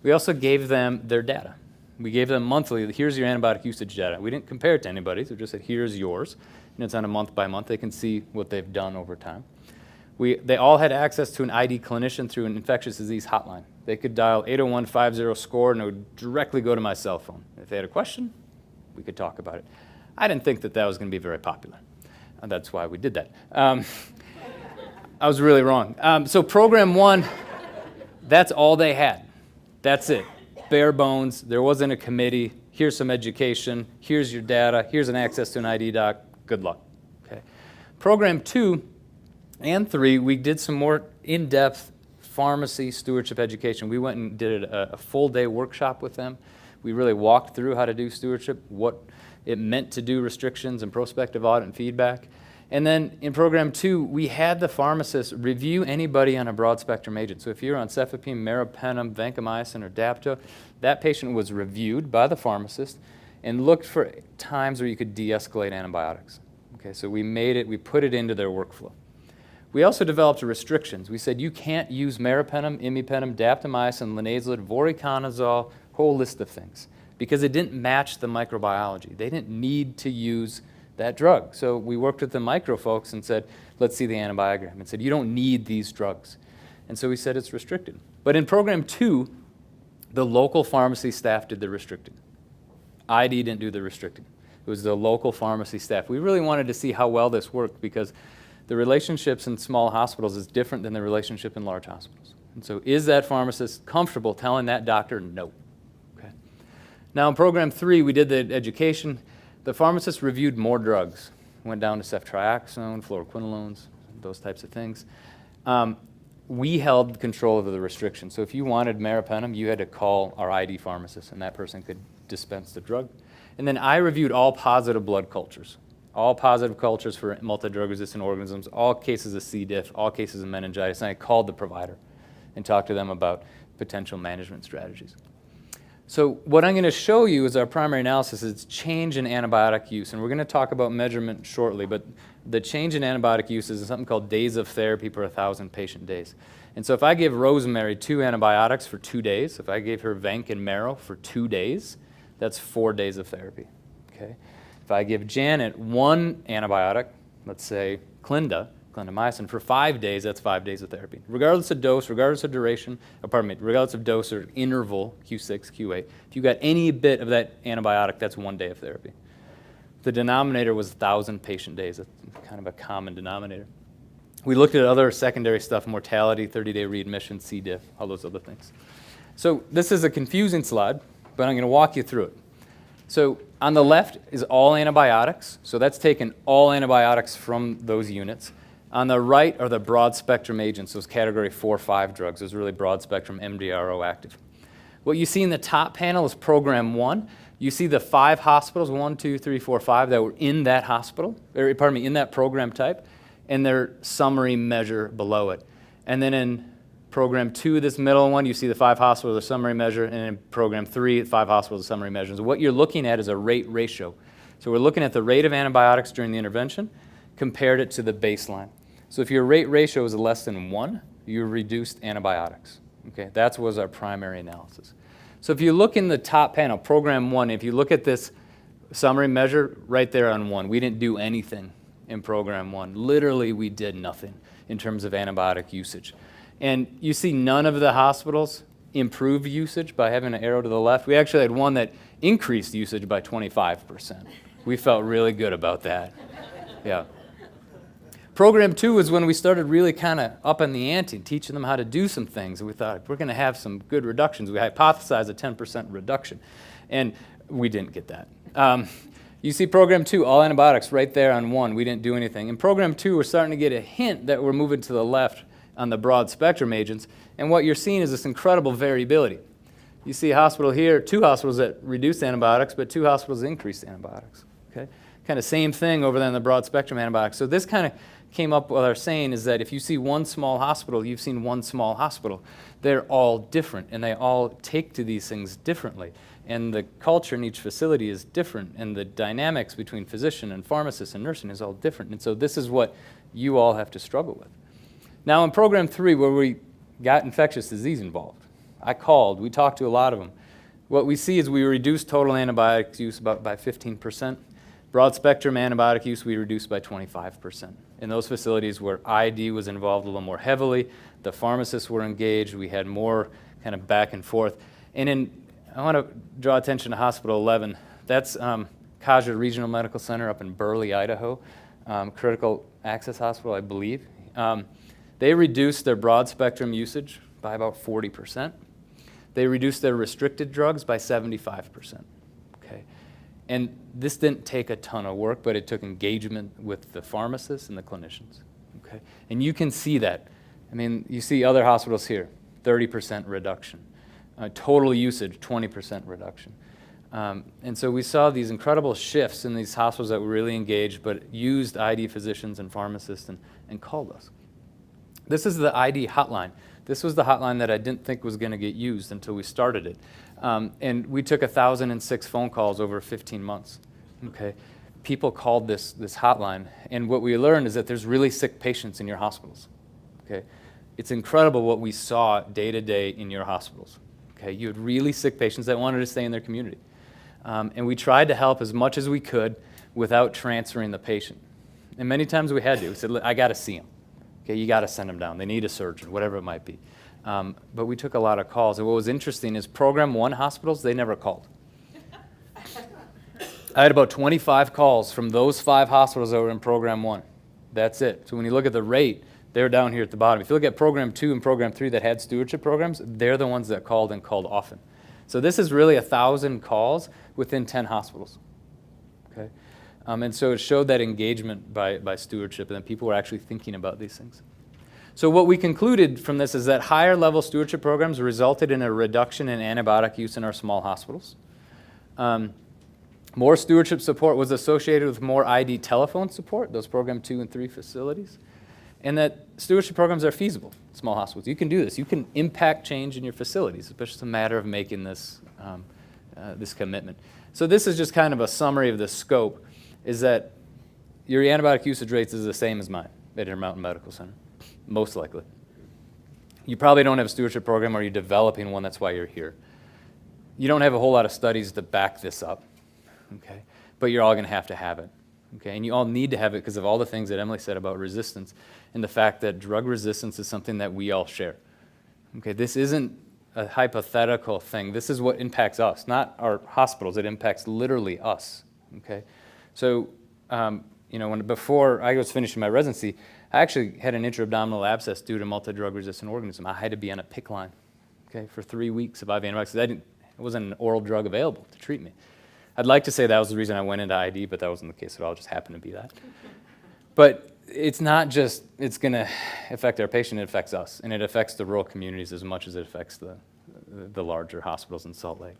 We also gave them their data. We gave them monthly, here's your antibiotic usage data. We didn't compare it to anybody's, we just said, here's yours. And it's on a month by month. They can see what they've done over time. They all had access to an ID clinician through an infectious disease hotline. They could dial 801-50-SCORE and it would directly go to my cell phone. If they had a question, we could talk about it. I didn't think that was going to be very popular. That's why we did that. I was really wrong. So program 1, that's all they had. That's it. Bare bones. There wasn't a committee. Here's some education. Here's your data. Here's an access to an ID doc. Good luck. Okay. Program 2 and 3, we did some more in-depth pharmacy stewardship education. We went and did a full-day workshop with them. We really walked through how to do stewardship, what it meant to do restrictions and prospective audit and feedback. And then in program 2, we had the pharmacist review anybody on a broad-spectrum agent. So if you're on cefepime, meropenem, vancomycin, or Dapto, that patient was reviewed by the pharmacist and looked for times where you could de-escalate antibiotics. Okay, so we put it into their workflow. We also developed restrictions. We said you can't use meropenem, imipenem, daptomycin, linezolid, voriconazole, whole list of things, because it didn't match the microbiology. They didn't need to use that drug. So we worked with the micro folks and said, let's see the antibiogram, and said, you don't need these drugs. And so we said it's restricted. But in program 2, the local pharmacy staff did the restricted. ID didn't do the restricted. It was the local pharmacy staff. We really wanted to see how well this worked because the relationships in small hospitals is different than the relationship in large hospitals. And so is that pharmacist comfortable telling that doctor no? Okay. Now in program 3, we did the education. The pharmacist reviewed more drugs. went down to ceftriaxone, fluoroquinolones, those types of things. We held control of the restriction. So if you wanted meropenem, you had to call our ID pharmacist, and that person could dispense the drug. And then I reviewed all positive blood cultures, all positive cultures for multi-drug-resistant organisms, all cases of C. diff, all cases of meningitis, and I called the provider and talked to them about potential management strategies. So what I'm going to show you is our primary analysis is change in antibiotic use, and we're going to talk about measurement shortly, but the change in antibiotic use is something called days of therapy per 1,000 patient days. And so if I give Rosemary 2 antibiotics for 2 days, if I gave her Vanc and Marrow for 2 days, that's 4 days of therapy. Okay? If I give Janet 1 antibiotic, let's say clindamycin, for 5 days, that's 5 days of therapy. Regardless of dose, regardless of duration, regardless of dose or interval, Q6, Q8, if you got any bit of that antibiotic, that's 1 day of therapy. The denominator was 1,000 patient days. That's kind of a common denominator. We looked at other secondary stuff, mortality, 30-day readmission, C. diff, all those other things. So this is a confusing slide, but I'm going to walk you through it. So on the left is all antibiotics. So that's taken all antibiotics from those units. On the right are the broad spectrum agents, those category 4-5 drugs, those really broad spectrum MDRO active. What you see in the top panel is program 1. You see the 5 hospitals, 1, 2, 3, 4, 5, that were in that hospital, or in that program type, and their summary measure below it. And then in program 2, this middle one, you see the 5 hospitals, the summary measure, and in program 3, 5 hospitals, the summary measure. So what you're looking at is a rate ratio. So we're looking at the rate of antibiotics during the intervention, compared it to the baseline. So if your rate ratio is less than 1, you reduced antibiotics. Okay, that was our primary analysis. So if you look in the top panel, program 1, if you look at this summary measure right there on 1, we didn't do anything in program 1. Literally, we did nothing in terms of antibiotic usage. And you see none of the hospitals improve usage by having an arrow to the left. We actually had one that increased usage by 25%. We felt really good about that. Yeah. Program 2 was when we started really kind of upping the ante, teaching them how to do some things. And we thought, we're going to have some good reductions. We hypothesized a 10% reduction. And we didn't get that. You see program 2, all antibiotics right there on 1. We didn't do anything. In program 2, we're starting to get a hint that we're moving to the left on the broad spectrum agents. And what you're seeing is this incredible variability. You see a hospital here, 2 hospitals that reduced antibiotics, but 2 hospitals increased antibiotics. Okay? Kind of same thing over there in the broad spectrum antibiotics. So this kind of came up with our saying is that if you see one small hospital, you've seen one small hospital. They're all different, and they all take to these things differently. And the culture in each facility is different, and the dynamics between physician and pharmacist and nursing is all different. And so this is what you all have to struggle with. Now in program 3, where we got infectious disease involved, we talked to a lot of them. What we see is we reduced total antibiotics use by 15%. Broad spectrum antibiotic use we reduced by 25%. In those facilities where ID was involved a little more heavily, the pharmacists were engaged, we had more kind of back and forth. And I want to draw attention to Hospital 11. That's Kaja Regional Medical Center up in Burley, Idaho, critical access hospital, I believe. They reduced their broad spectrum usage by about 40%. They reduced their restricted drugs by 75%. Okay. And this didn't take a ton of work, but it took engagement with the pharmacists and the clinicians. Okay? And you can see that. I mean, you see other hospitals here, 30% reduction. Total usage, 20% reduction. And so we saw these incredible shifts in these hospitals that were really engaged, but used ID physicians and pharmacists and called us. This is the ID hotline. This was the hotline that I didn't think was going to get used until we started it. And we took 1,006 phone calls over 15 months. Okay, people called this hotline, and what we learned is that there's really sick patients in your hospitals. Okay, it's incredible what we saw day to day in your hospitals. Okay, you had really sick patients that wanted to stay in their community, and we tried to help as much as we could without transferring the patient. And many times we had to. We said, I got to see them. Okay, you got to send them down. They need a surgeon, whatever it might be. But we took a lot of calls. And what was interesting is program 1 hospitals, they never called. I had about 25 calls from those 5 hospitals that were in program 1. That's it. So when you look at the rate, they're down here at the bottom. If you look at program 2 and program 3 that had stewardship programs, they're the ones that called and called often. So this is really 1,000 calls within 10 hospitals. Okay. And so it showed that engagement by stewardship, and that people were actually thinking about these things. So what we concluded from this is that higher level stewardship programs resulted in a reduction in antibiotic use in our small hospitals. More stewardship support was associated with more ID telephone support, those program 2 and 3 facilities, and that stewardship programs are feasible in small hospitals. You can do this. You can impact change in your facilities. It's just a matter of making this, this commitment. So this is just kind of a summary of the scope, is that your antibiotic usage rates is the same as mine at Intermountain Medical Center, most likely. You probably don't have a stewardship program, or you're developing one. That's why you're here. You don't have a whole lot of studies to back this up, okay? But you're all going to have it, okay? And you all need to have it because of all the things that Emily said about resistance and the fact that drug resistance is something that we all share, okay? This isn't a hypothetical thing. This is what impacts us, not our hospitals. It impacts literally us, okay? So, you know, before I was finishing my residency, I actually had an intra-abdominal abscess due to multi-drug resistant organism. I had to be on a PICC line, okay, for 3 weeks of IV antibiotics. There wasn't an oral drug available to treat me. I'd like to say that was the reason I went into ID, but that wasn't the case at all. It just happened to be that. But it's not just, it's going to affect our patient, it affects us. And it affects the rural communities as much as it affects the larger hospitals in Salt Lake.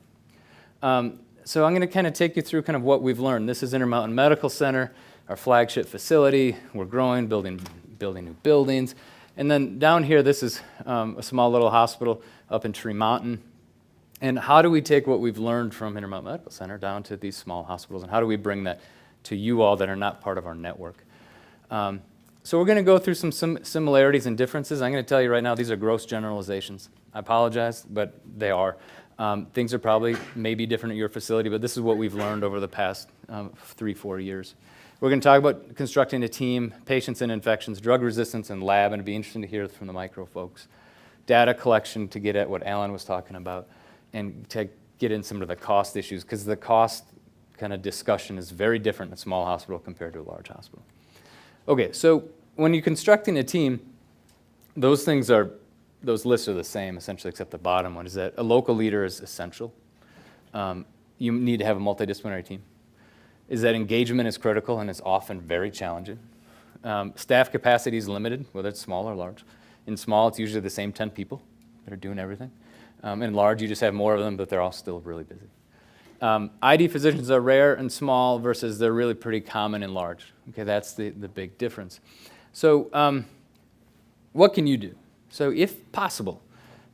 So I'm going to kind of take you through kind of what we've learned. This is Intermountain Medical Center, our flagship facility. We're growing, building new buildings. And then down here, this is a small little hospital up in Tremonton. And how do we take what we've learned from Intermountain Medical Center down to these small hospitals, and how do we bring that to you all that are not part of our network? So we're going to go through some similarities and differences. I'm going to tell you right now, these are gross generalizations. I apologize, but they are. Things are probably maybe different at your facility, but this is what we've learned over the past 3-4 years. We're going to talk about constructing a team, patients and infections, drug resistance, and lab, and it'd be interesting to hear from the micro folks. Data collection to get at what Alan was talking about, and to get in some of the cost issues, because the cost kind of discussion is very different in a small hospital compared to a large hospital. Okay, so when you're constructing a team, those lists are the same essentially, except the bottom one is that a local leader is essential. You need to have a multidisciplinary team. Is that engagement is critical and is often very challenging. Staff capacity is limited, whether it's small or large. In small, it's usually the same 10 people that are doing everything. In large, you just have more of them, but they're all still really busy. ID physicians are rare and small versus they're really pretty common in large. Okay, that's the big difference. So what can you do? So if possible,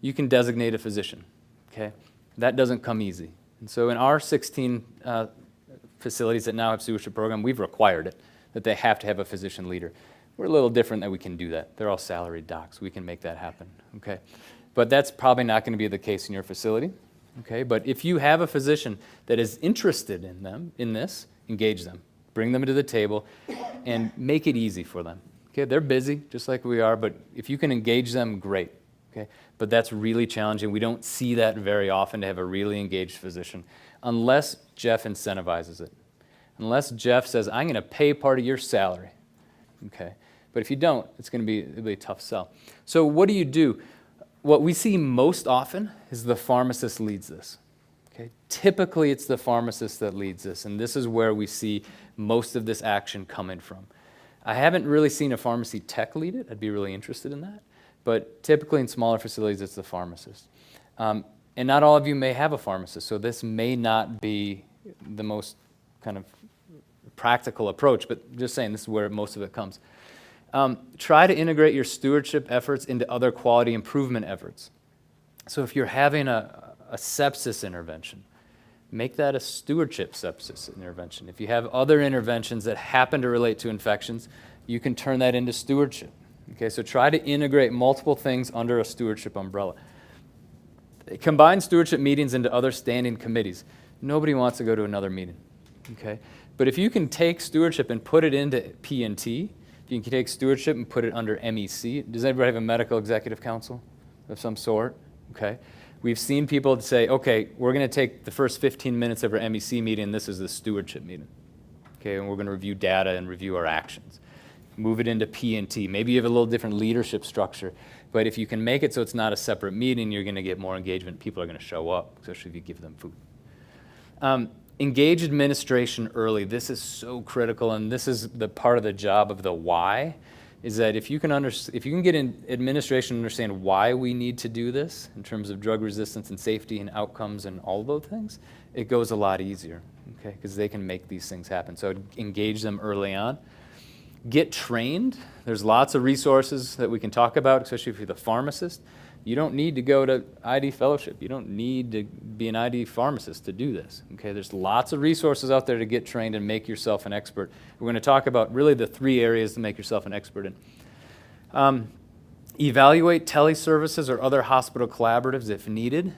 you can designate a physician. Okay, that doesn't come easy. And so in our 16 facilities that now have stewardship program, we've required it, that they have to have a physician leader. We're a little different that we can do that. They're all salaried docs. We can make that happen. Okay. But that's probably not going to be the case in your facility, okay? But if you have a physician that is interested in this, engage them. Bring them to the table and make it easy for them, okay? They're busy, just like we are, but if you can engage them, great, okay? But that's really challenging. We don't see that very often, to have a really engaged physician, unless Jeff incentivizes it. Unless Jeff says, I'm going to pay part of your salary, okay? But if you don't, it'll be a tough sell. So what do? What we see most often is the pharmacist leads this. Okay? Typically, it's the pharmacist that leads this, and this is where we see most of this action coming from. I haven't really seen a pharmacy tech lead it. I'd be really interested in that. But typically in smaller facilities, it's the pharmacist. And not all of you may have a pharmacist, so this may not be the most kind of practical approach, but just saying, this is where most of it comes. Try to integrate your stewardship efforts into other quality improvement efforts. So if you're having a sepsis intervention, make that a stewardship sepsis intervention. If you have other interventions that happen to relate to infections, you can turn that into stewardship. Okay, so try to integrate multiple things under a stewardship umbrella. Combine stewardship meetings into other standing committees. Nobody wants to go to another meeting. Okay, but if you can take stewardship and put it into P&T, you can take stewardship and put it under MEC. Does anybody have a medical executive council of some sort? Okay. We've seen people say, okay, we're going to take the first 15 minutes of our MEC meeting, this is the stewardship meeting. Okay, and we're going to review data and review our actions. Move it into P&T. Maybe you have a little different leadership structure, but if you can make it so it's not a separate meeting, you're going to get more engagement. People are going to show up, especially if you give them food. Engage administration early. This is so critical, and this is the part of the job of the why, is that if you can get in administration to understand why we need to do this in terms of drug resistance and safety and outcomes and all those things, it goes a lot easier, okay? Because they can make these things happen. So engage them early on. Get trained. There's lots of resources that we can talk about, especially if you're the pharmacist. You don't need to go to ID fellowship. You don't need to be an ID pharmacist to do this. Okay, there's lots of resources out there to get trained and make yourself an expert. We're going to talk about really the 3 areas to make yourself an expert in. Evaluate teleservices or other hospital collaboratives if needed.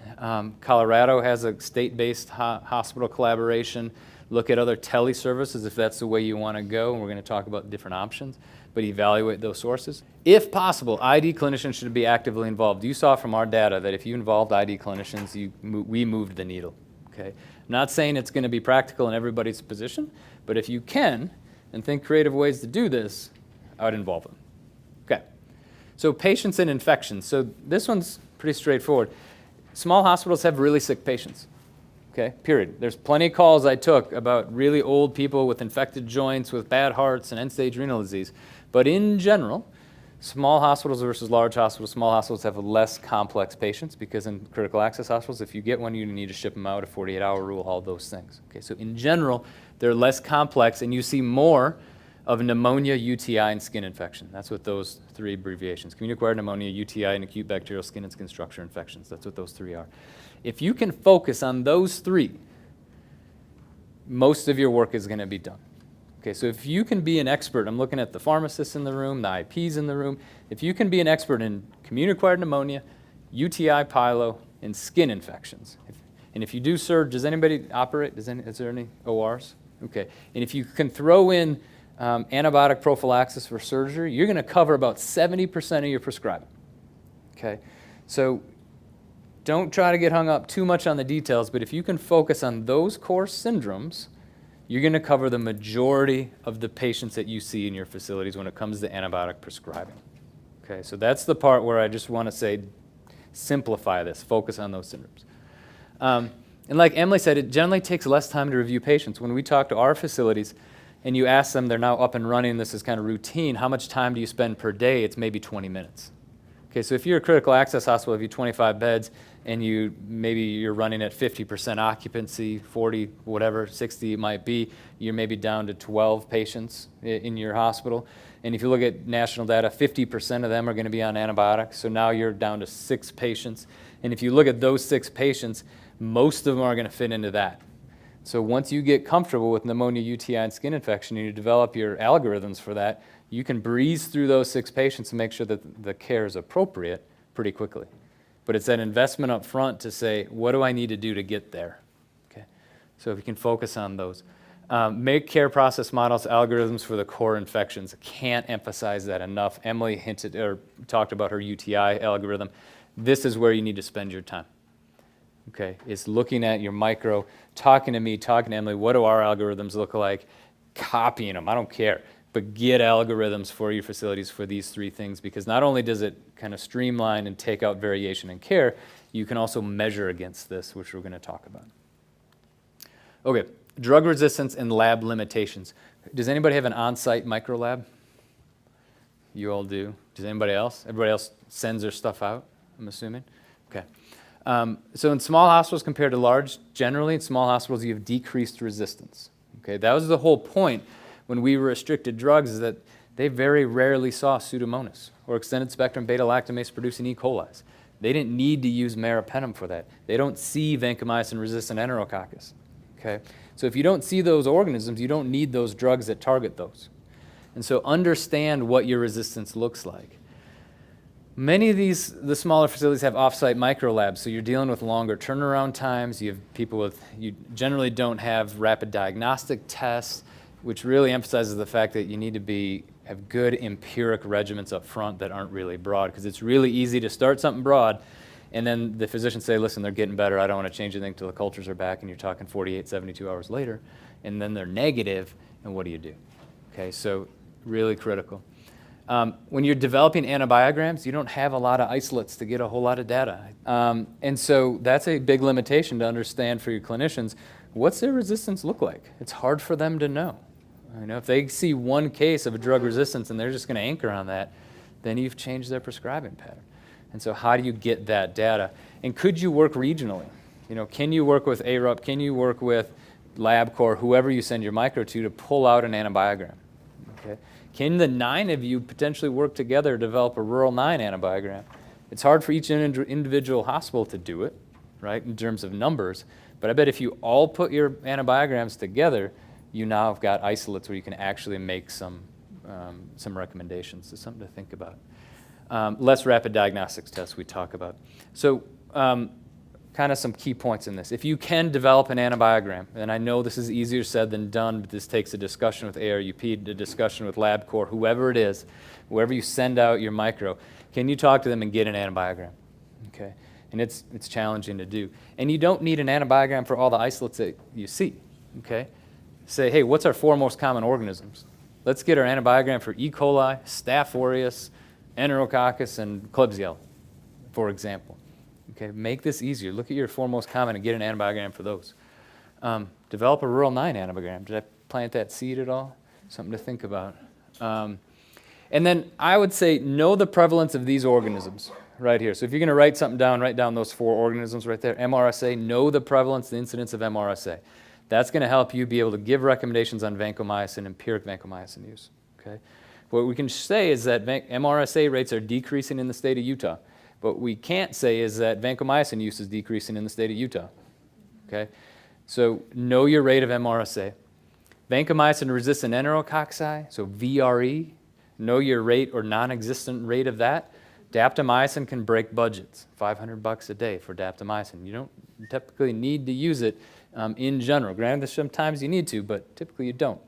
Colorado has a state-based hospital collaboration. Look at other teleservices if that's the way you want to go, and we're going to talk about different options, but evaluate those sources. If possible, ID clinicians should be actively involved. You saw from our data that if you involved ID clinicians, we moved the needle. Okay? I'm not saying it's going to be practical in everybody's position, but if you can and think creative ways to do this, I would involve them. Okay. So patients and infections. So this one's pretty straightforward. Small hospitals have really sick patients. Okay, period. There's plenty of calls I took about really old people with infected joints, with bad hearts, and end-stage renal disease. But in general, small hospitals versus large hospitals, small hospitals have less complex patients because in critical access hospitals, if you get one, you need to ship them out, a 48-hour rule, all those things. Okay, so in general, they're less complex, and you see more of pneumonia, UTI, and skin infection. That's what those 3 abbreviations, community-acquired pneumonia, UTI, and acute bacterial skin and skin structure infections. That's what those 3 are. If you can focus on those 3, most of your work is going to be done. Okay, so if you can be an expert, I'm looking at the pharmacists in the room, the IPs in the room, if you can be an expert in community-acquired pneumonia, UTI, pyelo, and skin infections, and if you do surge, does anybody operate? Is there any ORs? Okay, and if you can throw in antibiotic prophylaxis for surgery, you're going to cover about 70% of your prescribing. Okay, so don't try to get hung up too much on the details, but if you can focus on those core syndromes, you're going to cover the majority of the patients that you see in your facilities when it comes to antibiotic prescribing. Okay, so that's the part where I just want to say, simplify this, focus on those syndromes. And like Emily said, it generally takes less time to review patients. When we talk to our facilities and you ask them, they're now up and running, this is kind of routine, how much time do you spend per day? It's maybe 20 minutes. Okay, so if you're a critical access hospital, if you have 25 beds, and maybe you're running at 50% occupancy, 40, whatever, 60 it might be, you're maybe down to 12 patients in your hospital. And if you look at national data, 50% of them are going to be on antibiotics, so now you're down to 6 patients. And if you look at those 6 patients, most of them are going to fit into that. So once you get comfortable with pneumonia, UTI, and skin infection, and you develop your algorithms for that, you can breeze through those 6 patients and make sure that the care is appropriate pretty quickly. But it's that investment up front to say, what do I need to do to get there? Okay, so if you can focus on those. Make care process models, algorithms for the core infections. Can't emphasize that enough. Emily hinted or talked about her UTI algorithm. This is where you need to spend your time. Okay, it's looking at your micro, talking to me, talking to Emily, what do our algorithms look like? Copying them, I don't care. But get algorithms for your facilities for these 3 things, because not only does it kind of streamline and take out variation in care, you can also measure against this, which we're going to talk about. Okay, drug resistance and lab limitations. Does anybody have an on-site micro lab? You all do. Does anybody else? Everybody else sends their stuff out, I'm assuming? Okay. So in small hospitals compared to large, generally in small hospitals you have decreased resistance. Okay, that was the whole point when we restricted drugs, is that they very rarely saw Pseudomonas or extended spectrum beta-lactamase producing E. coli. They didn't need to use meropenem for that. They don't see vancomycin-resistant enterococcus. Okay? So if you don't see those organisms, you don't need those drugs that target those. And so understand what your resistance looks like. Many of the smaller facilities have off-site microlabs, so you're dealing with longer turnaround times. You generally don't have rapid diagnostic tests, which really emphasizes the fact that you need to have good empiric regimens up front that aren't really broad, because it's really easy to start something broad and then the physicians say, listen, they're getting better, I don't want to change anything until the cultures are back, and you're talking 48, 72 hours later, and then they're negative, and what do you do? Okay, so really critical. When you're developing antibiograms, you don't have a lot of isolates to get a whole lot of data. And so that's a big limitation to understand for your clinicians. what's their resistance look like? It's hard for them to know. You know, if they see one case of a drug resistance and they're just going to anchor on that, then you've changed their prescribing pattern. And so how do you get that data? And could you work regionally? You know, can you work with ARUP? Can you work with LabCorp, whoever you send your micro to pull out an antibiogram? Okay. Can the 9 of you potentially work together to develop a rural 9 antibiogram? It's hard for each individual hospital to do it, right, in terms of numbers. But I bet if you all put your antibiograms together, you now have got isolates where you can actually make some recommendations. So something to think about. Less rapid diagnostics tests we talk about. So kind of some key points in this. If you can develop an antibiogram, and I know this is easier said than done, but this takes a discussion with ARUP, a discussion with LabCorp, whoever it is, whoever you send out your micro, can you talk to them and get an antibiogram? Okay. And it's challenging to do. And you don't need an antibiogram for all the isolates that you see. Okay. Say, hey, what's our 4 most common organisms? Let's get our antibiogram for E. coli, Staph aureus, Enterococcus, and Klebsiella, for example. Okay, make this easier. Look at your 4 most common and get an antibiogram for those. Develop a rural 9 antibiogram. Did I plant that seed at all? Something to think about. And then I would say know the prevalence of these organisms right here. So if you're going to write something down, write down those 4 organisms right there. MRSA, know the prevalence, the incidence of MRSA. That's going to help you be able to give recommendations on vancomycin, empiric vancomycin use. Okay? What we can say is that MRSA rates are decreasing in the state of Utah. What we can't say is that vancomycin use is decreasing in the state of Utah. Okay? So know your rate of MRSA. Vancomycin-resistant enterococci, so VRE, know your rate or non-existent rate of that. Daptomycin can break budgets, $500 a day for daptomycin. You don't typically need to use it in general. Granted, sometimes you need to, but typically you don't.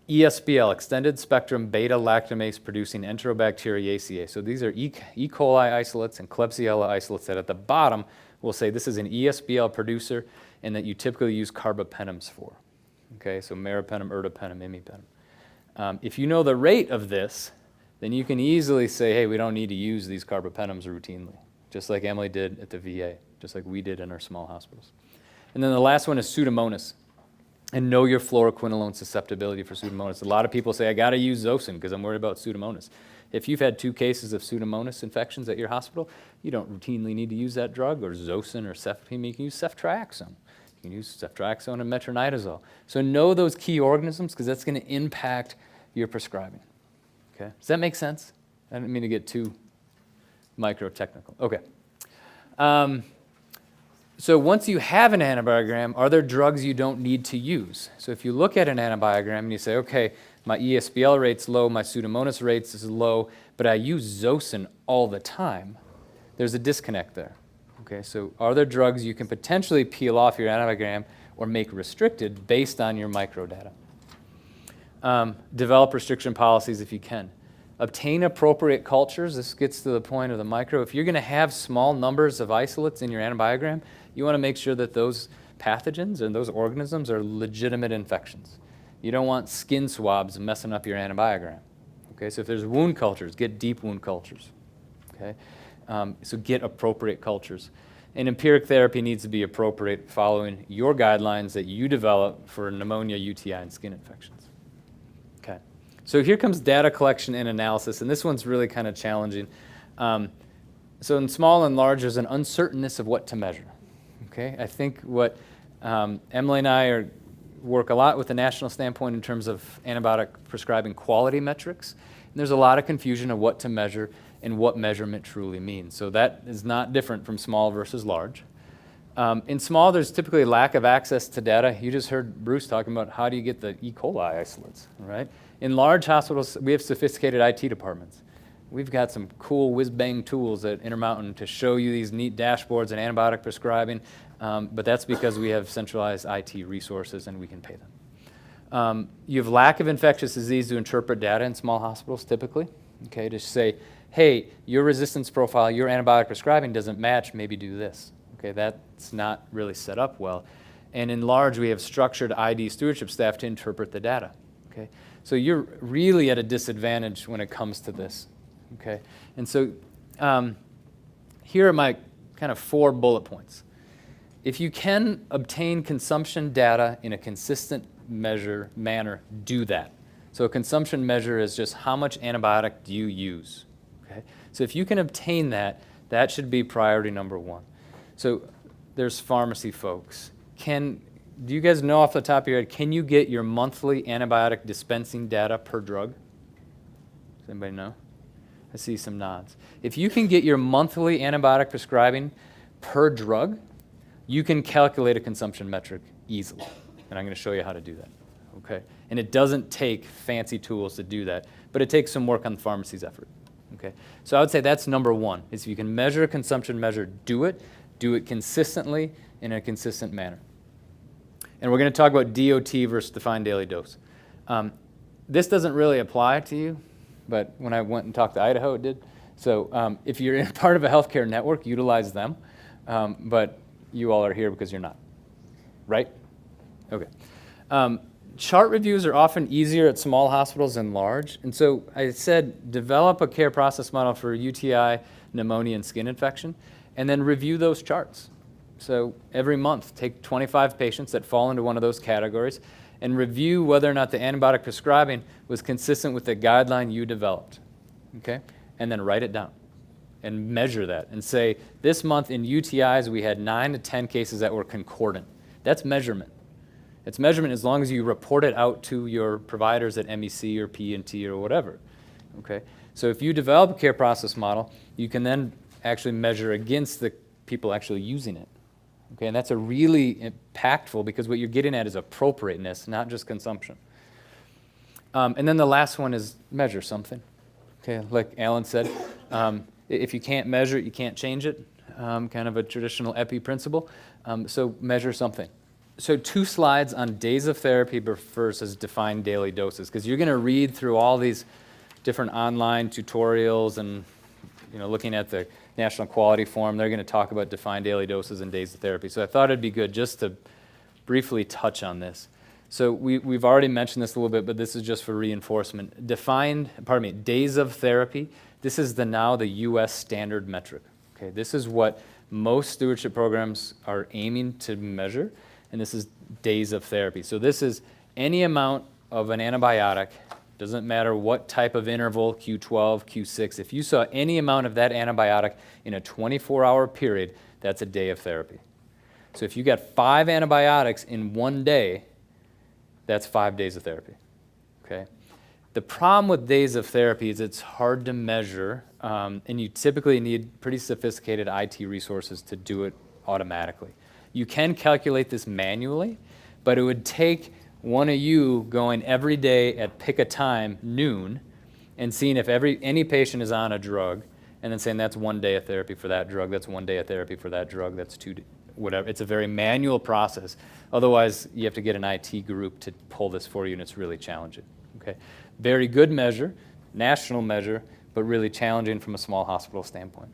ESBL, extended spectrum beta-lactamase producing Enterobacteriaceae. So these are E. coli isolates and Klebsiella isolates that at the bottom will say this is an ESBL producer and that you typically use carbapenems for. Okay, so meropenem, ertapenem, imipenem. If you know the rate of this, then you can easily say, hey, we don't need to use these carbapenems routinely, just like Emily did at the VA, just like we did in our small hospitals. And then the last one is Pseudomonas. And know your fluoroquinolone susceptibility for Pseudomonas. A lot of people say, I got to use Zosyn because I'm worried about Pseudomonas. If you've had 2 cases of Pseudomonas infections at your hospital, you don't routinely need to use that drug, or Zosyn or cefepime. You can use ceftriaxone. You can use ceftriaxone and metronidazole. So know those key organisms because that's going to impact your prescribing. Okay? Does that make sense? I didn't mean to get too micro-technical. Okay. So once you have an antibiogram, are there drugs you don't need to use? So if you look at an antibiogram and you say, okay, my ESBL rate's low, my Pseudomonas rates is low, but I use Zosyn all the time, there's a disconnect there. Okay, so are there drugs you can potentially peel off your antibiogram or make restricted based on your microdata? Develop restriction policies if you can. Obtain appropriate cultures. This gets to the point of the micro. If you're going to have small numbers of isolates in your antibiogram, you want to make sure that those pathogens and those organisms are legitimate infections. You don't want skin swabs messing up your antibiogram. Okay, so if there's wound cultures, get deep wound cultures. Okay, so get appropriate cultures. And empiric therapy needs to be appropriate following your guidelines that you develop for pneumonia, UTI, and skin infections. Okay, so here comes data collection and analysis, and this one's really kind of challenging. So in small and large, there's an uncertainness of what to measure. Okay, I think what Emily and I work a lot with the national standpoint in terms of antibiotic prescribing quality metrics. And there's a lot of confusion of what to measure and what measurement truly means. So that is not different from small versus large. In small, there's typically lack of access to data. You just heard Bruce talking about how do you get the E. coli isolates, right? In large hospitals, we have sophisticated IT departments. We've got some cool whiz-bang tools at Intermountain to show you these neat dashboards and antibiotic prescribing, but that's because we have centralized IT resources and we can pay them. You have lack of infectious disease to interpret data in small hospitals typically. Okay, to say, hey, your resistance profile, your antibiotic prescribing doesn't match, maybe do this. Okay, that's not really set up well. And in large, we have structured ID stewardship staff to interpret the data. Okay, so you're really at a disadvantage when it comes to this. Okay, and so here are my kind of 4 bullet points. if you can obtain consumption data in a consistent manner, do that. So a consumption measure is just how much antibiotic do you use, okay? So if you can obtain that, that should be priority number one. So there's pharmacy folks. Do you guys know off the top of your head, can you get your monthly antibiotic dispensing data per drug? Does anybody know? I see some nods. If you can get your monthly antibiotic prescribing per drug, you can calculate a consumption metric easily. And I'm going to show you how to do that, okay? And it doesn't take fancy tools to do that, but it takes some work on the pharmacy's effort, okay? So I would say that's number one, is if you can measure a consumption measure, do it consistently in a consistent manner. And we're going to talk about DOT versus defined daily dose. This doesn't really apply to you, but when I went and talked to Idaho, it did. So if you're in part of a healthcare network, utilize them, but you all are here because you're not, right? Okay. Chart reviews are often easier at small hospitals than large. And so I said, develop a care process model for UTI, pneumonia, and skin infection, and then review those charts. So every month, take 25 patients that fall into one of those categories and review whether or not the antibiotic prescribing was consistent with the guideline you developed, okay? And then write it down and measure that and say, this month in UTIs, we had 9 to 10 cases that were concordant. That's measurement. It's measurement as long as you report it out to your providers at MEC or P&T or whatever, okay? So if you develop a care process model, you can then actually measure against the people actually using it, okay? And that's a really impactful, because what you're getting at is appropriateness, not just consumption. And then the last one is measure something, okay? Like Alan said, if you can't measure it, you can't change it, kind of a traditional EPI principle, so measure something. So 2 slides on days of therapy versus defined daily doses, because you're going to read through all these different online tutorials and, you know, looking at the National Quality Forum, they're going to talk about defined daily doses and days of therapy. So I thought it'd be good just to briefly touch on this. So we've already mentioned this a little bit, but this is just for reinforcement. Days of therapy, this is now the US standard metric. Okay, this is what most stewardship programs are aiming to measure, and this is days of therapy. So this is any amount of an antibiotic, doesn't matter what type of interval, Q12, Q6, if you saw any amount of that antibiotic in a 24-hour period, that's a day of therapy. So if you got 5 antibiotics in one day, that's 5 days of therapy, okay? The problem with days of therapy is it's hard to measure, and you typically need pretty sophisticated IT resources to do it automatically. You can calculate this manually, but it would take one of you going every day at pick a time, noon, and seeing if any patient is on a drug, and then saying that's 1 day of therapy for that drug, that's 1 day of therapy for that drug, that's 2 days, whatever. It's a very manual process. Otherwise, you have to get an IT group to pull this for you, and it's really challenging, okay? Very good measure, national measure, but really challenging from a small hospital standpoint.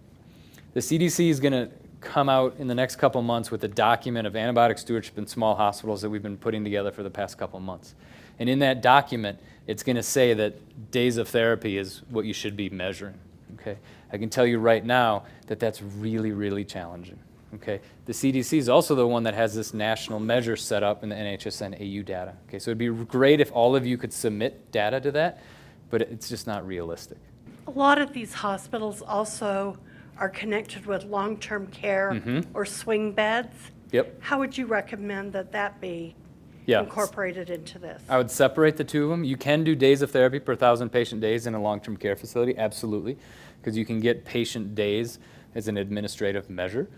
The CDC is going to come out in the next couple months with a document of antibiotic stewardship in small hospitals that we've been putting together for the past couple months. And in that document, it's going to say that days of therapy is what you should be measuring, okay? I can tell you right now that that's really, really challenging, okay? The CDC is also the one that has this national measure set up in the NHSN AU data, okay? So it'd be great if all of you could submit data to that, but it's just not realistic. A lot of these hospitals also are connected with long-term care or swing beds. Yep. How would you recommend that be incorporated into this? I would separate the two of them. You can do days of therapy per 1,000 patient days in a long-term care facility, absolutely, because you can get patient days as an administrative measure.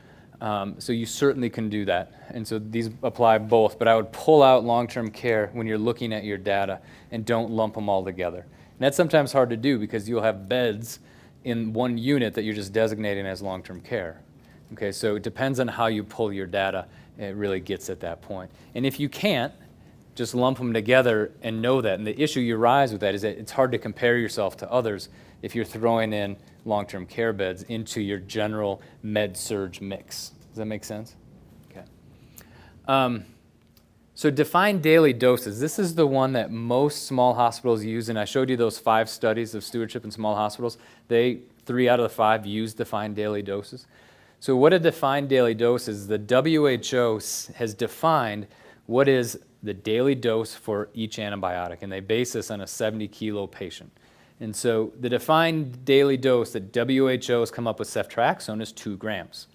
So you certainly can do that. And so these apply both, but I would pull out long-term care when you're looking at your data and don't lump them all together. And that's sometimes hard to do because you'll have beds in one unit that you're just designating as long-term care. Okay, so it depends on how you pull your data. It really gets at that point. And if you can't, just lump them together and know that. And the issue you rise with that is that it's hard to compare yourself to others if you're throwing in long-term care beds into your general med-surg mix. Does that make sense? Okay. So defined daily doses. This is the one that most small hospitals use, and I showed you those 5 studies of stewardship in small hospitals. 3 out of the 5 use defined daily doses. So what a defined daily dose is, the WHO has defined what is the daily dose for each antibiotic, and they base this on a 70-kilo patient. And so the defined daily dose that WHO has come up with ceftriaxone is 2 grams.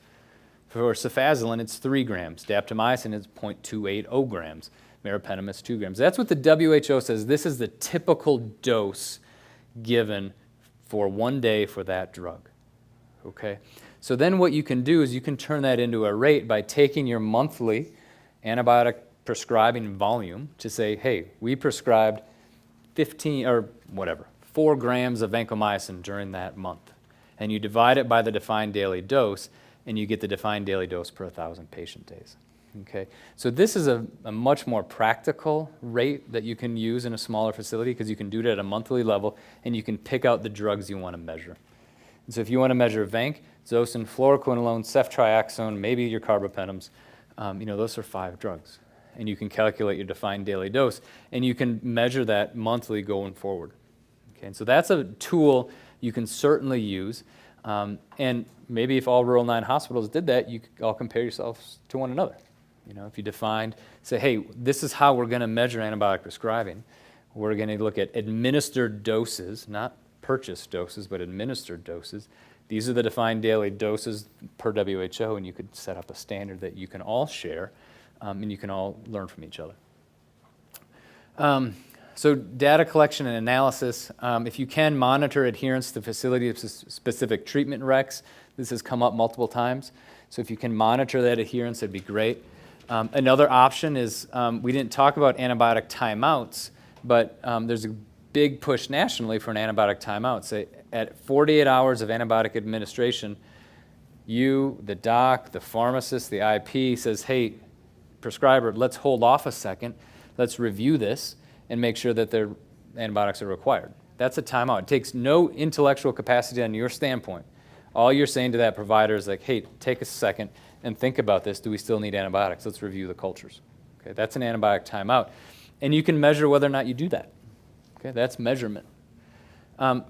For cefazolin, it's 3 grams. Daptomycin is 0.280 grams. Meropenem is 2 grams. That's what the WHO says. This is the typical dose given for 1 day for that drug. Okay? So then what you can do is you can turn that into a rate by taking your monthly antibiotic prescribing volume to say, hey, we prescribed 15 or whatever, 4 grams of vancomycin during that month. And you divide it by the defined daily dose, and you get the defined daily dose per 1,000 patient days. Okay? So this is a much more practical rate that you can use in a smaller facility because you can do it at a monthly level, and you can pick out the drugs you want to measure. And so if you want to measure vanc, zosyn, fluoroquinolone, ceftriaxone, maybe your carbapenems, those are 5 drugs. And you can calculate your defined daily dose, and you can measure that monthly going forward. Okay, and so that's a tool you can certainly use. And maybe if all rural 9 hospitals did that, you could all compare yourselves to one another. If you defined, say, hey, this is how we're going to measure antibiotic prescribing. We're going to look at administered doses, not purchased doses, but administered doses. These are the defined daily doses per WHO, and you could set up a standard that you can all share, and you can all learn from each other. So data collection and analysis, if you can monitor adherence to facility-specific treatment recs, this has come up multiple times. So if you can monitor that adherence, it'd be great. Another option is, we didn't talk about antibiotic timeouts, but there's a big push nationally for an antibiotic timeout. Say at 48 hours of antibiotic administration, you, the doc, the pharmacist, the IP says, hey, prescriber, let's hold off a second. Let's review this and make sure that their antibiotics are required. That's a timeout. It takes no intellectual capacity on your standpoint. All you're saying to that provider is like, hey, take a second and think about this. Do we still need antibiotics? Let's review the cultures. Okay, that's an antibiotic timeout. And you can measure whether or not you do that. Okay, that's measurement.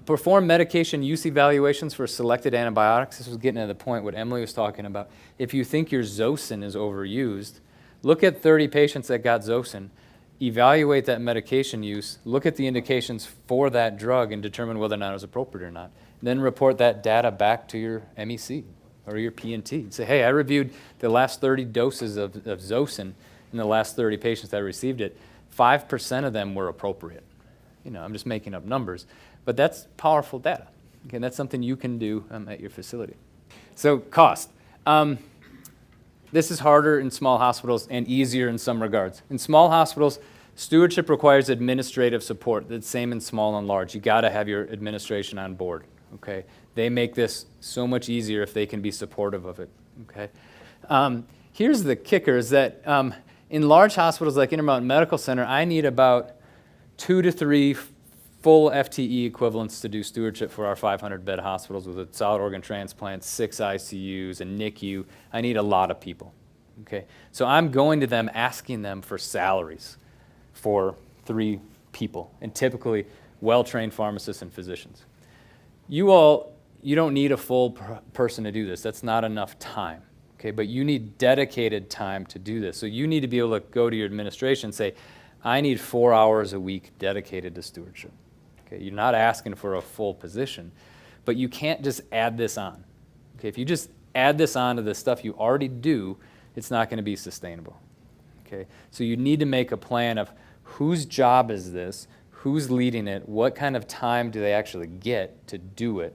Perform medication use evaluations for selected antibiotics. This was getting to the point what Emily was talking about. If you think your zosyn is overused, look at 30 patients that got zosyn, evaluate that medication use, look at the indications for that drug and determine whether or not it was appropriate or not. Then report that data back to your MEC or your P&T. Say, hey, I reviewed the last 30 doses of zosyn in the last 30 patients that received it. 5% of them were appropriate. I'm just making up numbers, but that's powerful data. Okay, that's something you can do at your facility. So cost. This is harder in small hospitals and easier in some regards. In small hospitals, stewardship requires administrative support. That's the same in small and large. You got to have your administration on board. Okay, they make this so much easier if they can be supportive of it. Okay, here's the kicker: is that in large hospitals like Intermountain Medical Center, I need about 2 to 3 full FTE equivalents to do stewardship for our 500-bed hospitals with a solid organ transplant, 6 ICUs, a NICU. I need a lot of people. Okay, so I'm going to them asking them for salaries for 3 people, and typically well-trained pharmacists and physicians. You don't need a full person to do this. That's not enough time. Okay, but you need dedicated time to do this. So you need to be able to go to your administration and say, I need 4 hours a week dedicated to stewardship. Okay, you're not asking for a full position, but you can't just add this on. Okay, if you just add this on to the stuff you already do, it's not going to be sustainable. Okay, so you need to make a plan of whose job is this, who's leading it, what kind of time do they actually get to do it,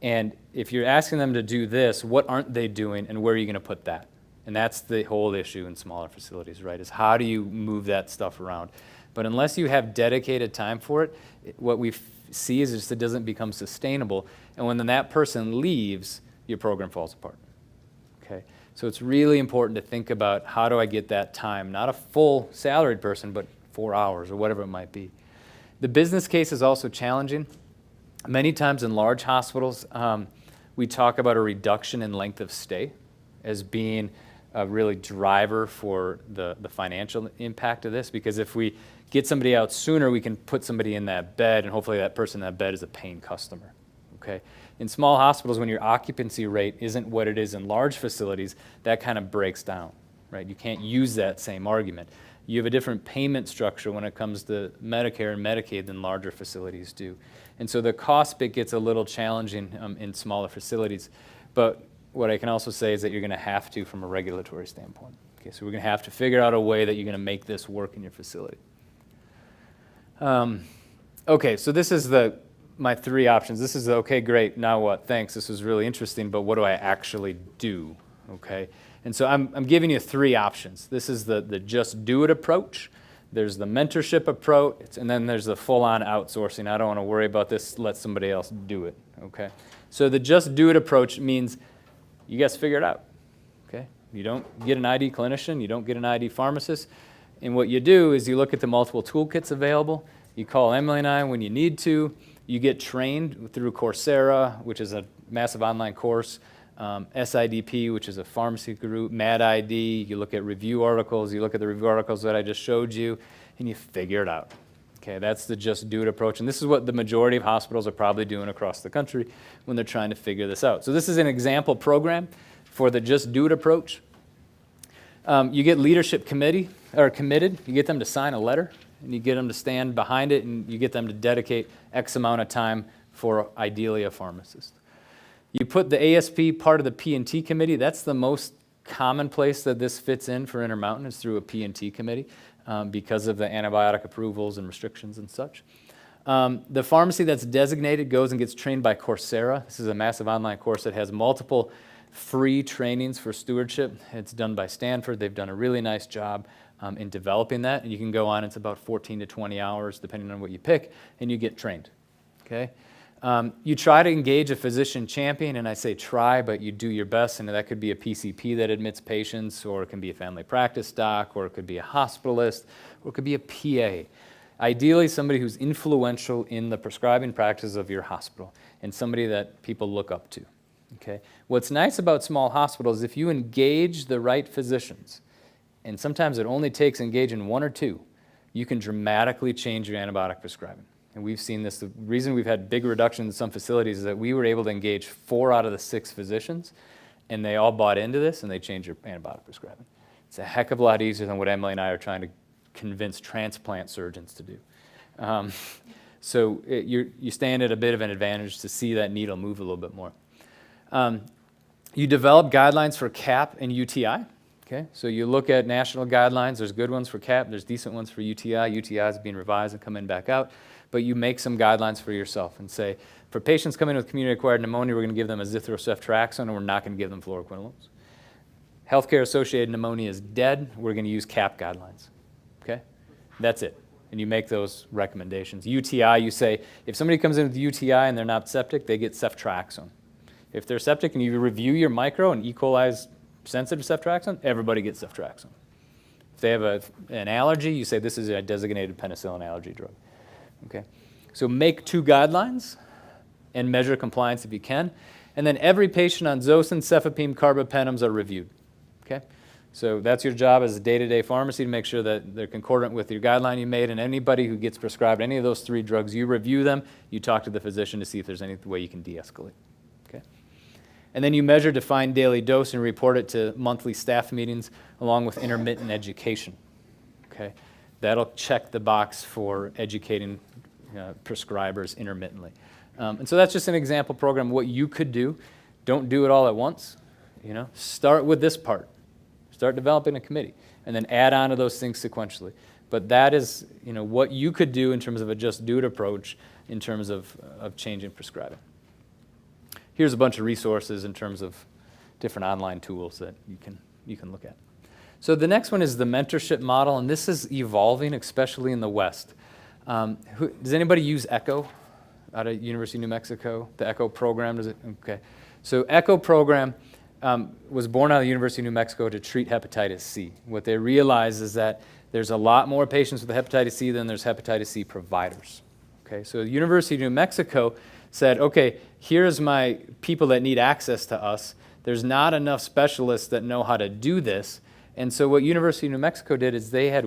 and if you're asking them to do this, what aren't they doing, and where are you going to put that? And that's the whole issue in smaller facilities, right, is how do you move that stuff around? But unless you have dedicated time for it, what we see is just it doesn't become sustainable. And when that person leaves, your program falls apart. Okay? So it's really important to think about how do I get that time, not a full salaried person, but 4 hours or whatever it might be. The business case is also challenging. Many times in large hospitals, we talk about a reduction in length of stay as being a really driver for the financial impact of this, because if we get somebody out sooner, we can put somebody in that bed, and hopefully that person in that bed is a paying customer. Okay? In small hospitals, when your occupancy rate isn't what it is in large facilities, that kind of breaks down, right? You can't use that same argument. You have a different payment structure when it comes to Medicare and Medicaid than larger facilities do. And so the cost bit gets a little challenging in smaller facilities. But what I can also say is that you're going to have to from a regulatory standpoint. Okay, so we're going to have to figure out a way that you're going to make this work in your facility. Okay, so this is my 3 options. This is okay, great, now what? Thanks, this was really interesting, but what do I actually do? Okay, and so I'm giving you 3 options. This is the just do it approach. There's the mentorship approach, and then there's the full-on outsourcing. I don't want to worry about this, let somebody else do it. Okay, so the just do it approach means you guys figure it out. Okay, you don't get an ID clinician, you don't get an ID pharmacist, and what you do is you look at the multiple toolkits available. You call Emily and I when you need to. You get trained through Coursera, which is a massive online course, SIDP, which is a pharmacy group, MAD-ID. You look at review articles. You look at the review articles that I just showed you, and you figure it out. Okay, that's the just do it approach, and this is what the majority of hospitals are probably doing across the country when they're trying to figure this out. So this is an example program for the just do it approach. You get leadership committed. You get them to sign a letter, and you get them to stand behind it, and you get them to dedicate X amount of time for ideally a pharmacist. You put the ASP part of the P&T committee. That's the most common place that this fits in for Intermountain is through a P&T committee because of the antibiotic approvals and restrictions and such. The pharmacy that's designated goes and gets trained by Coursera. This is a massive online course that has multiple free trainings for stewardship. It's done by Stanford. They've done a really nice job in developing that. And you can go on, it's about 14 to 20 hours, depending on what you pick, and you get trained. Okay? You try to engage a physician champion, and I say try, but you do your best, and that could be a PCP that admits patients, or it can be a family practice doc, or it could be a hospitalist, or it could be a PA. Ideally, somebody who's influential in the prescribing practice of your hospital, and somebody that people look up to. Okay? What's nice about small hospitals, if you engage the right physicians, and sometimes it only takes engaging 1 or 2, you can dramatically change your antibiotic prescribing. And we've seen this. The reason we've had big reductions in some facilities is that we were able to engage 4 out of the 6 physicians, and they all bought into this, and they changed their antibiotic prescribing. It's a heck of a lot easier than what Emily and I are trying to convince transplant surgeons to do. So you stand at a bit of an advantage to see that needle move a little bit more. You develop guidelines for CAP and UTI. Okay, so you look at national guidelines. There's good ones for CAP. There's decent ones for UTI. UTI is being revised and coming back out. But you make some guidelines for yourself and say, for patients coming in with community-acquired pneumonia, we're going to give them azithroceftriaxone, and we're not going to give them fluoroquinolones. Healthcare-associated pneumonia is dead. We're going to use CAP guidelines. Okay, that's it. And you make those recommendations. UTI, you say, if somebody comes in with UTI and they're not septic, they get ceftriaxone. If they're septic and you review your micro and E. coli is sensitive to ceftriaxone, everybody gets ceftriaxone. If they have an allergy, you say this is a designated penicillin allergy drug. Okay, so make 2 guidelines and measure compliance if you can. And then every patient on Zosyn, cefepime, carbapenems are reviewed. Okay, so that's your job as a day-to-day pharmacy to make sure that they're concordant with your guideline you made, and anybody who gets prescribed any of those 3 drugs, you review them, you talk to the physician to see if there's any way you can de-escalate. Okay, and then you measure defined daily dose and report it to monthly staff meetings along with intermittent education. Okay, that'll check the box for educating prescribers intermittently. And so that's just an example program of what you could do. Don't do it all at once. Start with this part. Start developing a committee, and then add on to those things sequentially. But that is, what you could do in terms of a just do it approach in terms of changing prescribing. Here's a bunch of resources in terms of different online tools that you can look at. So the next one is the mentorship model, and this is evolving, especially in the West. Does anybody use ECHO out of University of New Mexico? The ECHO program, does it? Okay. So ECHO program was born out of the University of New Mexico to treat hepatitis C. What they realized is that there's a lot more patients with hepatitis C than there's hepatitis C providers. Okay, so the University of New Mexico said, okay, here's my people that need access to us. There's not enough specialists that know how to do this. And so what University of New Mexico did is they had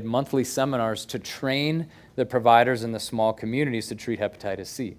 monthly seminars to train the providers in the small communities to treat hepatitis C.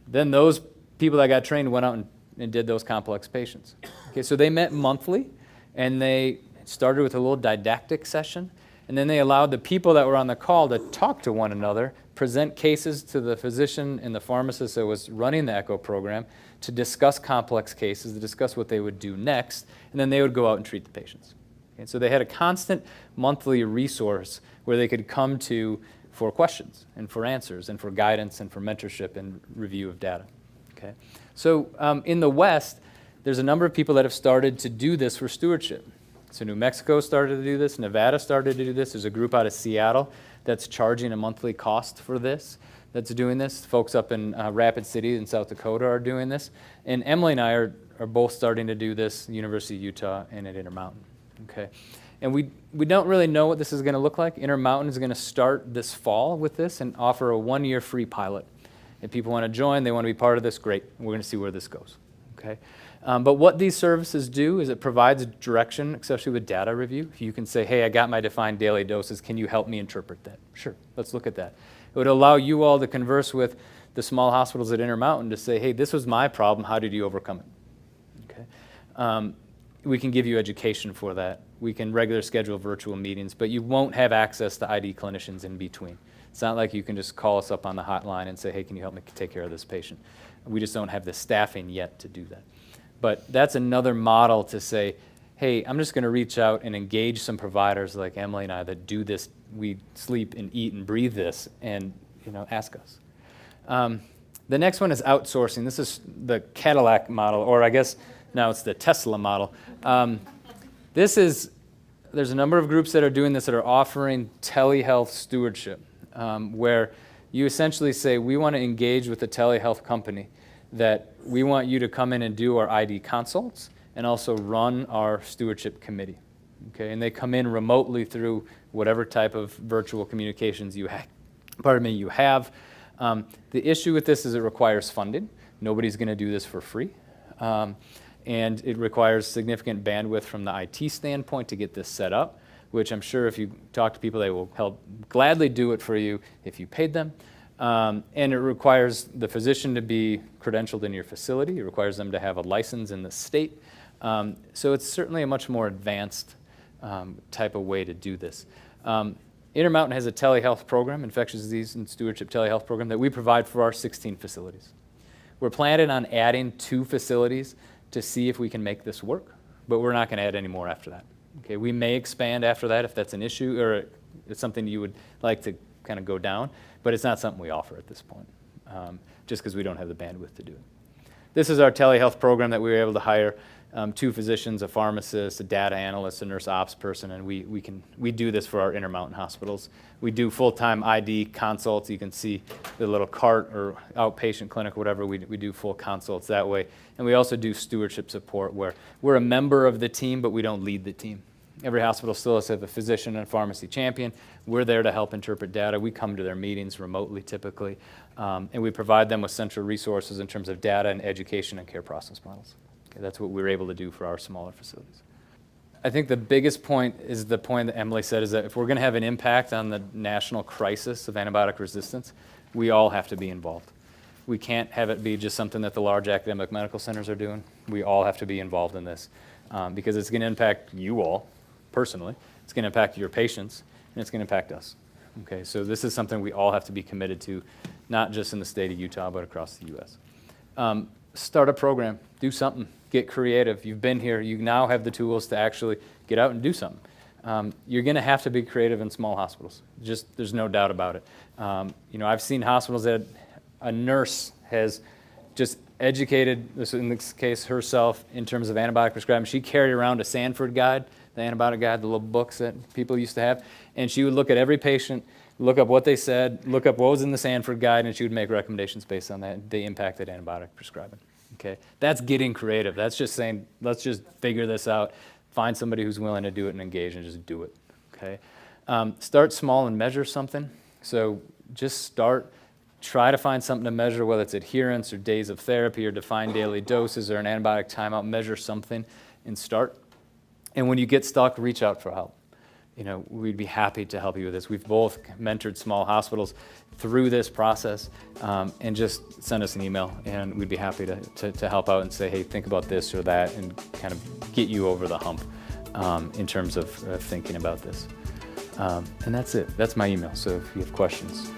Then those people that got trained went out and did those complex patients. Okay, so they met monthly, and they started with a little didactic session, and then they allowed the people that were on the call to talk to one another, present cases to the physician and the pharmacist that was running the echo program, to discuss complex cases, to discuss what they would do next, and then they would go out and treat the patients. Okay, so they had a constant monthly resource where they could come to for questions and for answers and for guidance and for mentorship and review of data. Okay? So in the West, there's a number of people that have started to do this for stewardship. So New Mexico started to do this, Nevada started to do this. There's a group out of Seattle that's charging a monthly cost for this, that's doing this. Folks up in Rapid City in South Dakota are doing this. And Emily and I are both starting to do this, University of Utah and at Intermountain. Okay? And we don't really know what this is going to look like. Intermountain is going to start this fall with this and offer a 1-year free pilot. If people want to join, they want to be part of this, great. We're going to see where this goes. Okay? But what these services do is it provides direction, especially with data review. You can say, hey, I got my defined daily doses. Can you help me interpret that? Sure, let's look at that. It would allow you all to converse with the small hospitals at Intermountain to say, hey, this was my problem. How did you overcome it? Okay? We can give you education for that. We can regular schedule virtual meetings, but you won't have access to ID clinicians in between. It's not like you can just call us up on the hotline and say, hey, can you help me take care of this patient? We just don't have the staffing yet to do that. But that's another model to say, hey, I'm just going to reach out and engage some providers like Emily and I that do this. We sleep and eat and breathe this, and ask us. The next one is outsourcing. This is the Cadillac model, or I guess now it's the Tesla model. There's a number of groups that are doing this that are offering telehealth stewardship, where you essentially say, we want to engage with a telehealth company, that we want you to come in and do our ID consults and also run our stewardship committee. Okay? And they come in remotely through whatever type of virtual communications you have. The issue with this is it requires funding. Nobody's going to do this for free. And it requires significant bandwidth from the IT standpoint to get this set up, which I'm sure if you talk to people, they will gladly do it for you if you paid them. And it requires the physician to be credentialed in your facility. It requires them to have a license in the state. So it's certainly a much more advanced type of way to do this. Intermountain has a telehealth program, infectious disease and stewardship telehealth program, that we provide for our 16 facilities. We're planning on adding 2 facilities to see if we can make this work, but we're not going to add any more after that. Okay, we may expand after that if that's an issue or it's something you would like to kind of go down, but it's not something we offer at this point, just because we don't have the bandwidth to do it. This is our telehealth program that we were able to hire 2 physicians, a pharmacist, a data analyst, a nurse ops person, and we do this for our Intermountain hospitals. We do full-time ID consults. You can see the little cart or outpatient clinic, whatever. We do full consults that way. And we also do stewardship support where we're a member of the team, but we don't lead the team. Every hospital still has to have a physician and a pharmacy champion. We're there to help interpret data. We come to their meetings remotely typically, and we provide them with central resources in terms of data and education and care process models. Okay, that's what we're able to do for our smaller facilities. I think the biggest point is the point that Emily said, is that if we're going to have an impact on the national crisis of antibiotic resistance, we all have to be involved. We can't have it be just something that the large academic medical centers are doing. We all have to be involved in this because it's going to impact you all personally. It's going to impact your patients, and it's going to impact us. Okay, so this is something we all have to be committed to, not just in the state of Utah, but across the U.S. Start a program, do something, get creative. You've been here, you now have the tools to actually get out and do something. You're going to have to be creative in small hospitals. There's no doubt about it. I've seen hospitals that a nurse has just educated, in this case herself, in terms of antibiotic prescribing. She carried around a Sanford guide, the antibiotic guide, the little books that people used to have, and she would look at every patient, look up what they said, look up what was in the Sanford guide, and she would make recommendations based on that. They impacted antibiotic prescribing. Okay, that's getting creative. That's just saying, let's just figure this out, find somebody who's willing to do it and engage and just do it. Okay, start small and measure something. So just start. Try to find something to measure, whether it's adherence or days of therapy or defined daily doses or an antibiotic timeout. Measure something and start. And when you get stuck, reach out for help. we'd be happy to help you with this. We've both mentored small hospitals through this process, and just send us an email, and we'd be happy to help out and say, hey, think about this or that, and kind of get you over the hump in terms of thinking about this. And that's it. That's my email, so if you have questions.